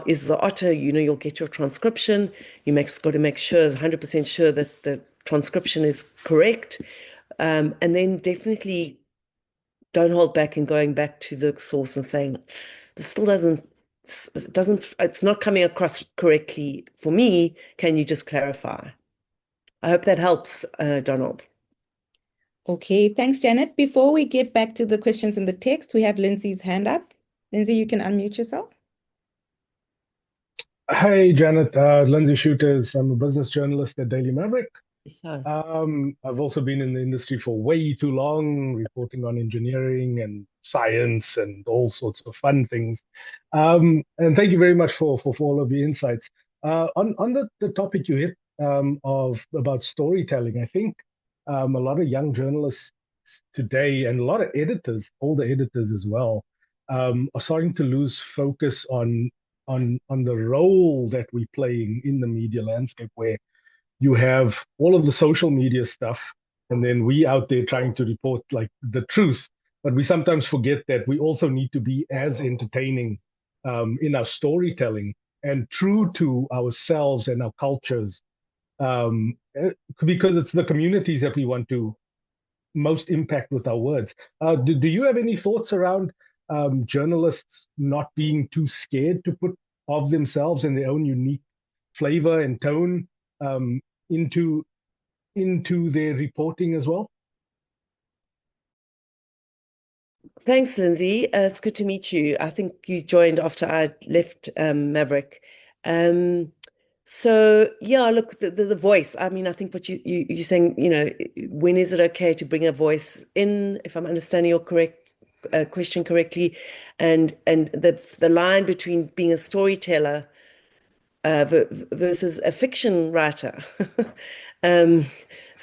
is the otter, you'll get your transcription. Got to make sure, 100% sure that the transcription is correct. And then definitely don't hold back in going back to the source and saying, this still it's not coming across correctly for me. Can you just clarify? I hope that helps, Donald. Okay, thanks, Janet. Before we get back to the questions in the text, we have Lindsay's hand up. Lindsay, you can unmute yourself. Hi, Janet. Lindsay Shooters. I'm a business journalist at Daily Maverick. So, I've also been in the industry for way too long, reporting on engineering and science and all sorts of fun things. And thank you very much for all of the insights. On the topic you hit about storytelling, I think a lot of young journalists today and a lot of editors, older editors as well, are starting to lose focus on the role that we're playing in the media landscape, where you have all of the social media stuff, and then we out there trying to report like the truth. But we sometimes forget that we also need to be as entertaining in our storytelling and true to ourselves and our cultures, because it's the communities that we want to most impact with our words. Do you have any thoughts around journalists not being too scared to put of themselves and their own unique flavor and tone into their reporting as well? Thanks, Lindsay. It's good to meet you. I think you joined after I left Maverick. So yeah, look, the voice. I mean, I think what you're saying, when is it okay to bring a voice in, if I'm understanding your question correctly, and the line between being a storyteller versus a fiction writer.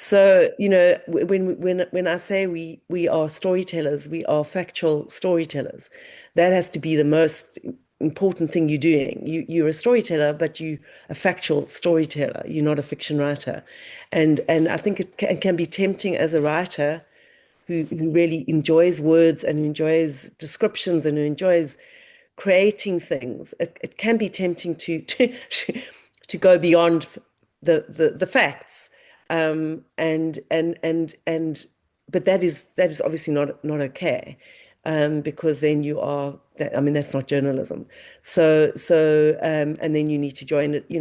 So, when I say we are storytellers, we are factual storytellers. That has to be the most important thing you're doing. You're a storyteller, but you're a factual storyteller. You're not a fiction writer. And I think it can be tempting as a writer who really enjoys words and who enjoys descriptions and who enjoys creating things. It can be tempting to go beyond the facts, but that is obviously not okay, because then you are. I mean, that's not journalism. So and then you need to join it. You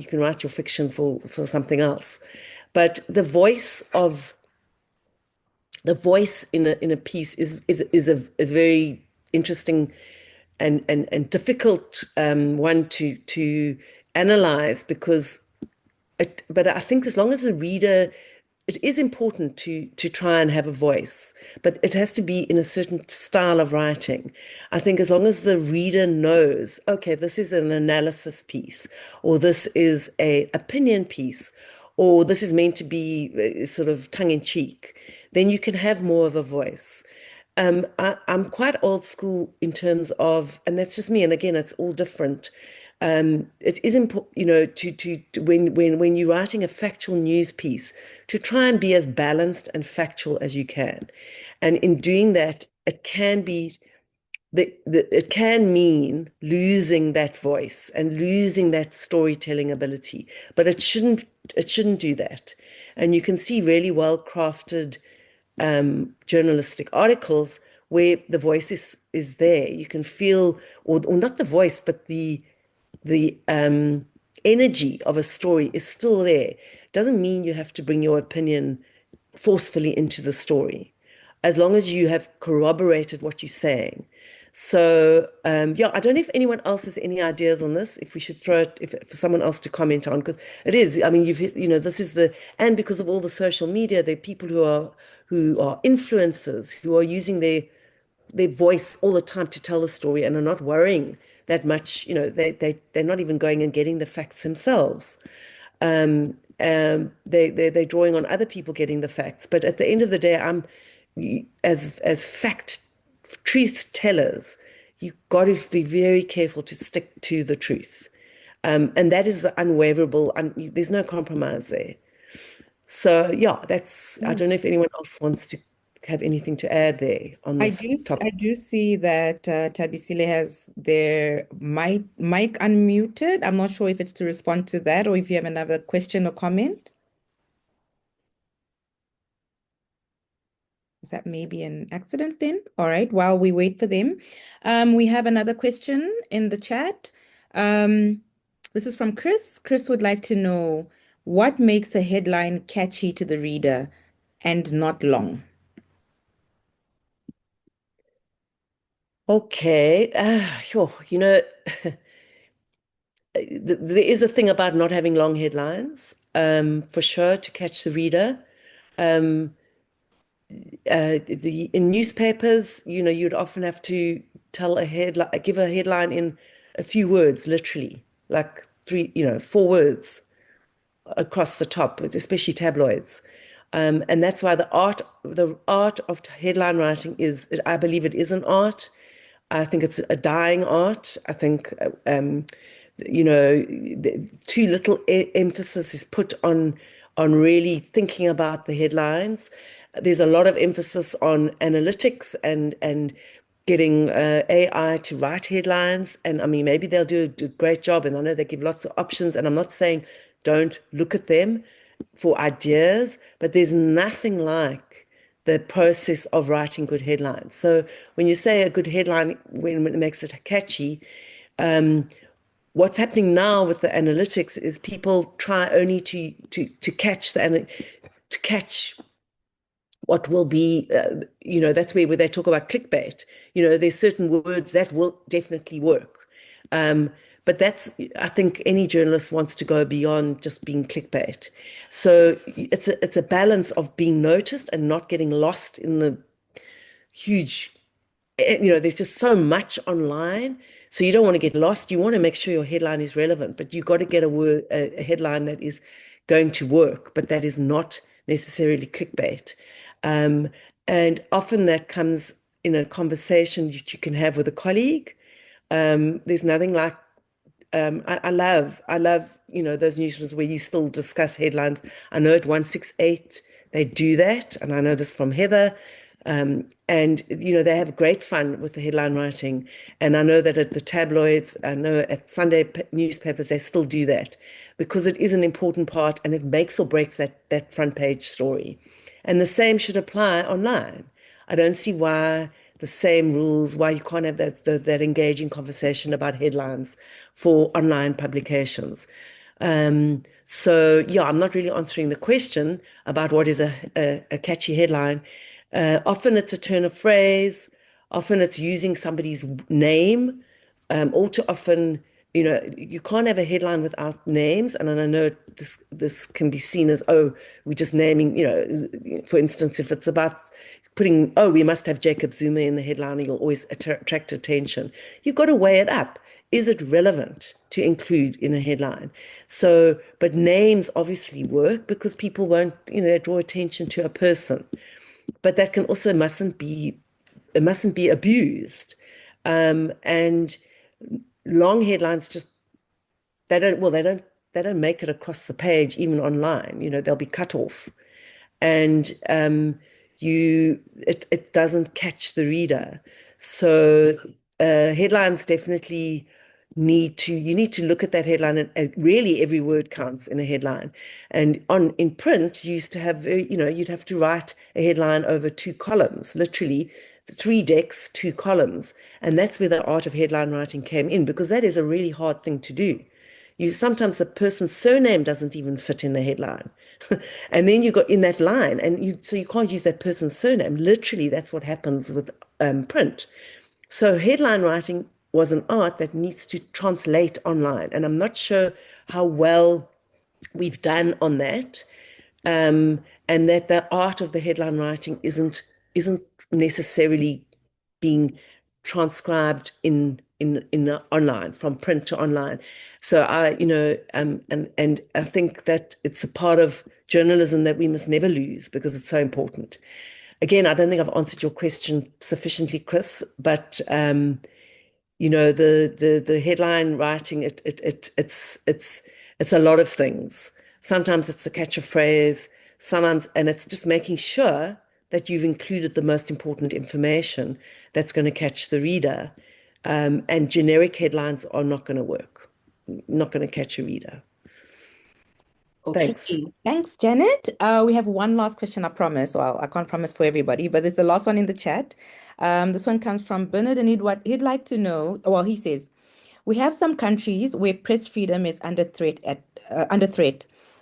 can write your fiction for something else, but the voice in a piece is a very interesting and difficult one to analyze, because but I think as long as the reader, it is important to try and have a voice, but it has to be in a certain style of writing. I think as long as the reader knows, okay, this is an analysis piece, or this is a opinion piece, or this is meant to be sort of tongue in cheek, then you can have more of a voice. I'm quite old school in terms of, and that's just me. And again, it's all different. It is important, to when you're writing a factual news piece, to try and be as balanced and factual as you can. And in doing that, it can be it can mean losing that voice and losing that storytelling ability, but it shouldn't do that. And you can see really well crafted journalistic articles where the voice is there. You can feel, or not the voice, but the energy of a story is still there. It doesn't mean you have to bring your opinion forcefully into the story, as long as you have corroborated what you're saying. So yeah, I don't know if anyone else has any ideas on this, if we should throw it for someone else to comment on, because it is, I mean, this is and because of all the social media, there are people who are influencers, who are using their voice all the time to tell the story and are not worrying that much. They're not even going and getting the facts themselves. They're drawing on other people getting the facts. But at the end of the day, as truth tellers, you've got to be very careful to stick to the truth. And that is unwaverable, and there's no compromise there. So yeah, I don't know if anyone else wants to have anything to add there on this topic. I do see that Thabisile has their mic unmuted. I'm not sure if it's to respond to that or if you have another question or comment. Is that maybe an accident then? All right, while we wait for them, we have another question in the chat. This is from Chris. Chris would like to know, what makes a headline catchy to the reader and not long? Okay, sure. There is a thing about not having long headlines, for sure, to catch the reader. In newspapers, you'd often have to give a headline in a few words, literally, like 4 words across the top, especially tabloids. And that's why the art of headline writing I believe it is an art. I think it's a dying art. I think, too little emphasis is put on really thinking about the headlines. There's a lot of emphasis on analytics and getting AI to write headlines. And I mean, maybe they'll do a great job. And I know they give lots of options. And I'm not saying don't look at them for ideas, but there's nothing like the process of writing good headlines. So when you say a good headline, when it makes it catchy, what's happening now with the analytics is people try only to catch to catch what will be, that's where they talk about clickbait. There's certain words that will definitely work. But I think any journalist wants to go beyond just being clickbait. So it's a balance of being noticed and not getting lost in the huge, there's just so much online. So you don't want to get lost. You want to make sure your headline is relevant, but you got to get a headline that is going to work, but that is not necessarily clickbait. And often that comes in a conversation that you can have with a colleague. There's nothing like I love those newsrooms where you still discuss headlines. I know at 168 they do that, and I know this from Heather. And they have great fun with the headline writing. And I know that at the tabloids, I know at Sunday newspapers, they still do that because it is an important part and it makes or breaks that front page story. And the same should apply online. I don't see why the same rules, why you can't have that engaging conversation about headlines for online publications. So yeah, I'm not really answering the question about what is a catchy headline. Often it's a turn of phrase. Often it's using somebody's name. All too often, you can't have a headline without names. And I know this can be seen as, oh, we're just naming, for instance, if it's about putting, oh, we must have Jacob Zuma in the headline, you'll always attract attention. You've got to weigh it up. Is it relevant to include in a headline? So, but names obviously work because people won't, draw attention to a person. But that mustn't be abused. And long headlines they don't make it across the page, even online. They'll be cut off, and it doesn't catch the reader. So headlines definitely you need to look at that headline, and really every word counts in a headline. And in print, you used to have, you'd have to write a headline over 2 columns, literally 3 decks, 2 columns. And that's where the art of headline writing came in, because that is a really hard thing to do. Sometimes the person's surname doesn't even fit in the headline. And then you got in that line, and so you can't use that person's surname. Literally, that's what happens with print. So headline writing was an art that needs to translate online. And I'm not sure how well we've done on that. And that the art of the headline writing isn't necessarily being transcribed in online, from print to online. So and I think that it's a part of journalism that we must never lose because it's so important. Again, I don't think I've answered your question sufficiently, Chris, but the headline writing, it's a lot of things. Sometimes it's to catch a phrase, sometimes, and it's just making sure that you've included the most important information that's going to catch the reader. And generic headlines are not going to work, not going to catch a reader. Okay. Thanks, Janet. We have one last question, I promise. Well, I can't promise for everybody, but there's the last one in the chat. This one comes from Bernard, and he'd like to know, well, he says, we have some countries where press freedom is under threat.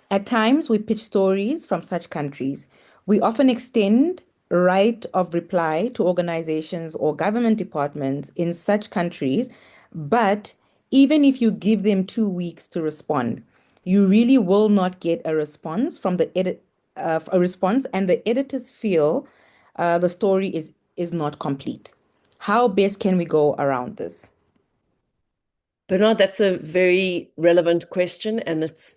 At times, we pitch stories from such countries. We often extend right of reply to organizations or government departments in such countries, but even if you give them 2 weeks to respond, you really will not get a response from the and the editors feel the story is not complete. How best can we go around this? Bernard, that's a very relevant question, and it's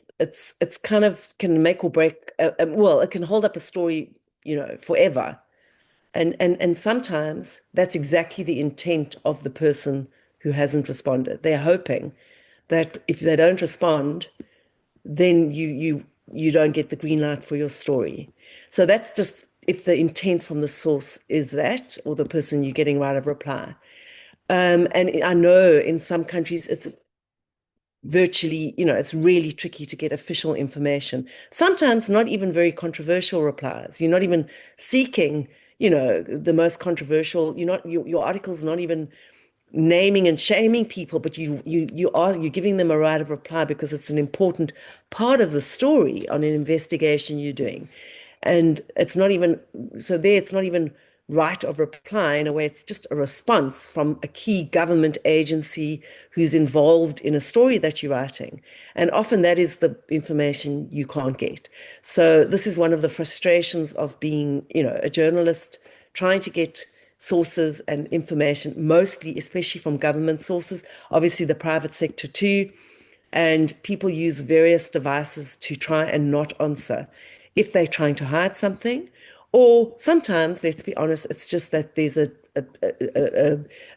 kind of can make or break. Well, it can hold up a story, forever, and sometimes that's exactly the intent of the person who hasn't responded. They're hoping that if they don't respond, then you don't get the green light for your story. So that's just if the intent from the source is that, or the person you're getting right of reply. And I know in some countries it's virtually, it's really tricky to get official information. Sometimes not even very controversial replies. You're not even seeking, the most controversial. Your article's not even naming and shaming people, but you're giving them a right of reply because it's an important part of the story on an investigation you're doing. And it's not even right of reply. In a way, it's just a response from a key government agency who's involved in a story that you're writing. And often that is the information you can't get. So this is one of the frustrations of being, a journalist, trying to get sources and information, mostly, especially from government sources, obviously the private sector too. And people use various devices to try and not answer if they're trying to hide something. Or sometimes, let's be honest, it's just that there's a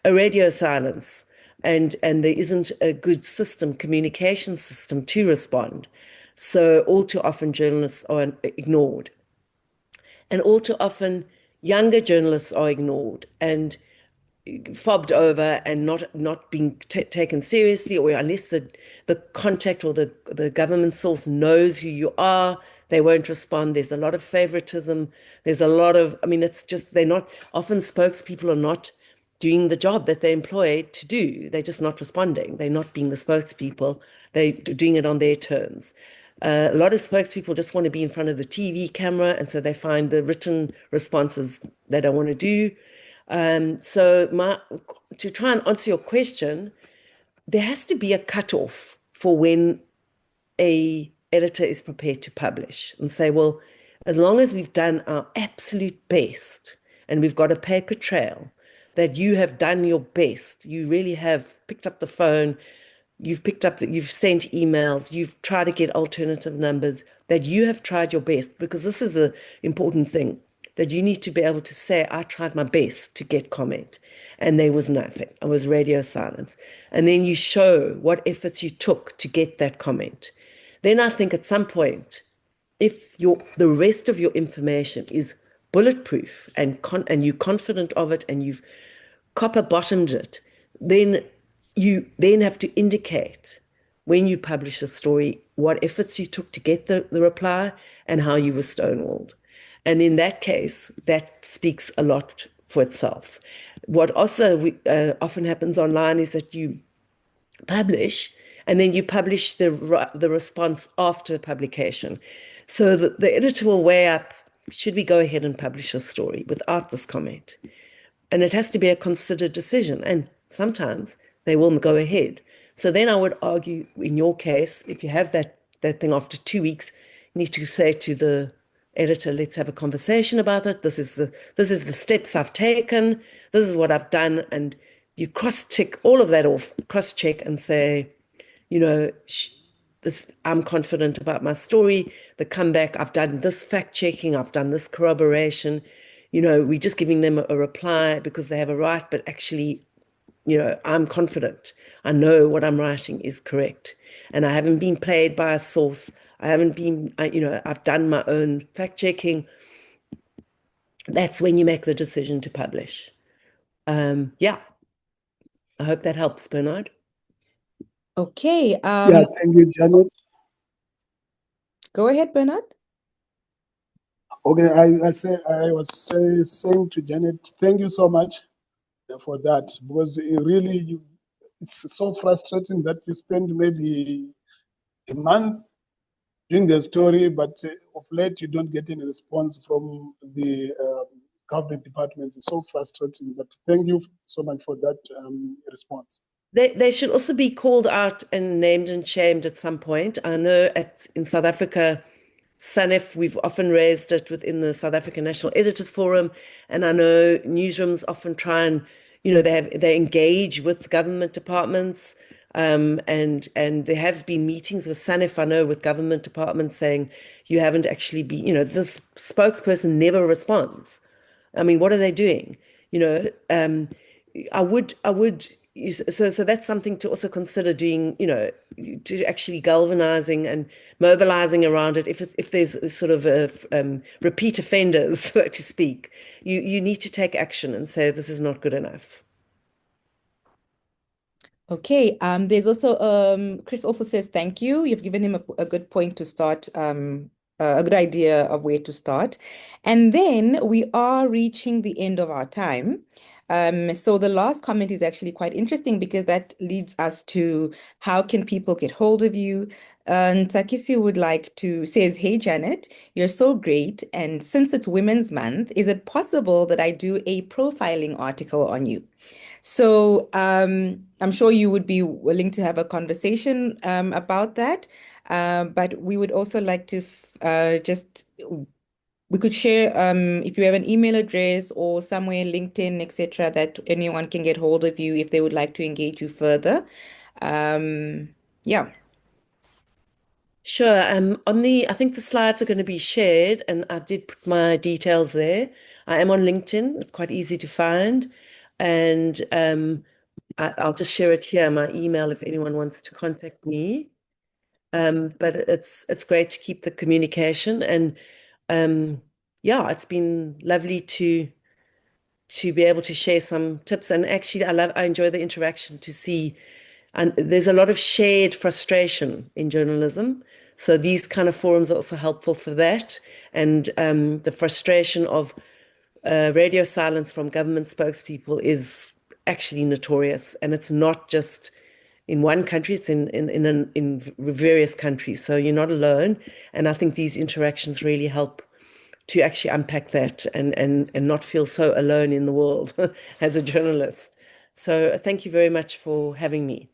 radio silence and there isn't a good communication system to respond. So all too often journalists are ignored. And all too often younger journalists are ignored and fobbed over and not being taken seriously, or unless the contact or the government source knows who you are, they won't respond. There's a lot of favoritism. There's a lot of, it's just, they're not, often spokespeople are not doing the job that they're employed to do. They're just not responding. They're not being the spokespeople. They're doing it on their terms. A lot of spokespeople just want to be in front of the TV camera, and so they find the written responses they don't want to do. So to try and answer your question, there has to be a cutoff for when a editor is prepared to publish and say, well, as long as we've done our absolute best and we've got a paper trail that you have done your best, you really have picked up the phone, you've sent emails, you've tried to get alternative numbers, that you have tried your best, because this is the important thing, that you need to be able to say, I tried my best to get comment, and there was nothing. It was radio silence. And then you show what efforts you took to get that comment. Then I think at some point, if the rest of your information is bulletproof and you're confident of it and you've copper bottomed it, then you then have to indicate when you publish a story what efforts you took to get the reply and how you were stonewalled. And in that case, that speaks a lot for itself. What also often happens online is that you publish and then you publish the response after publication. So the editor will weigh up, should we go ahead and publish a story without this comment? And it has to be a considered decision. And sometimes they will go ahead. So then I would argue, in your case, if you have that thing after 2 weeks, you need to say to the editor, let's have a conversation about it. This is the steps I've taken. This is what I've done. And you cross-check all of that off, cross-check and say, I'm confident about my story. The comeback, I've done this fact-checking, I've done this corroboration. We're just giving them a reply because they have a right, but actually, I'm confident. I know what I'm writing is correct. And I haven't been played by a source. I haven't been, I've done my own fact-checking. That's when you make the decision to publish. Yeah. I hope that helps, Bernard. Okay. Yeah, thank you, Janet. Go ahead, Bernard. Okay, I was saying to Janet, thank you so much for that, because it's so frustrating that you spend maybe a month doing the story, but of late you don't get any response from the government departments. It's so frustrating, but thank you so much for that response. They should also be called out and named and shamed at some point. I know in South Africa, SANEF, we've often raised it within the South African National Editors Forum, and I know newsrooms often try and, they engage with government departments, and there have been meetings with SANEF, I know, with government departments saying you haven't actually been, this spokesperson never responds. What are they doing? I would so that's something to also consider doing, to actually galvanizing and mobilizing around it. If there's a sort of repeat offenders, so to speak, you need to take action and say this is not good enough. Okay, there's also Chris also says thank you. You've given him a good point to start, a good idea of where to start. And then we are reaching the end of our time. So the last comment is actually quite interesting because that leads us to how can people get hold of you? Takisi would like to says, "Hey Janet, you're so great. And since it's Women's Month, is it possible that I do a profiling article on you?" So I'm sure you would be willing to have a conversation about that. But we would also like to we could share if you have an email address or somewhere, LinkedIn, etc., that anyone can get hold of you if they would like to engage you further. Yeah. Sure. I think the slides are going to be shared, and I did put my details there. I am on LinkedIn. It's quite easy to find, and I'll just share it here, my email, if anyone wants to contact me. But it's great to keep the communication, and yeah, it's been lovely to be able to share some tips. And actually, I enjoy the interaction to see, and there's a lot of shared frustration in journalism. So these kind of forums are also helpful for that. And the frustration of radio silence from government spokespeople is actually notorious, and it's not just in one country; it's in various countries. So you're not alone, and I think these interactions really help to actually unpack that and not feel so alone in the world as a journalist. So thank you very much for having me.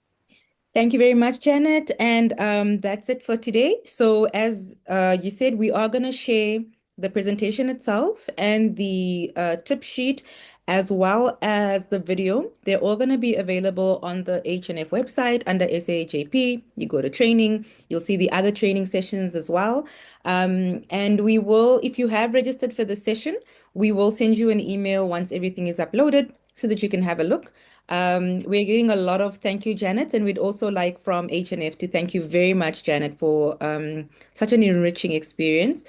Thank you very much, Janet. And that's it for today. So as you said, we are going to share the presentation itself and the tip sheet as well as the video. They're all going to be available on the HNF website under SAJP. You go to training, you'll see the other training sessions as well. And we will, if you have registered for the session, we will send you an email once everything is uploaded so that you can have a look. We're getting a lot of thank you, Janet, and we'd also like from HNF to thank you very much, Janet, for such an enriching experience.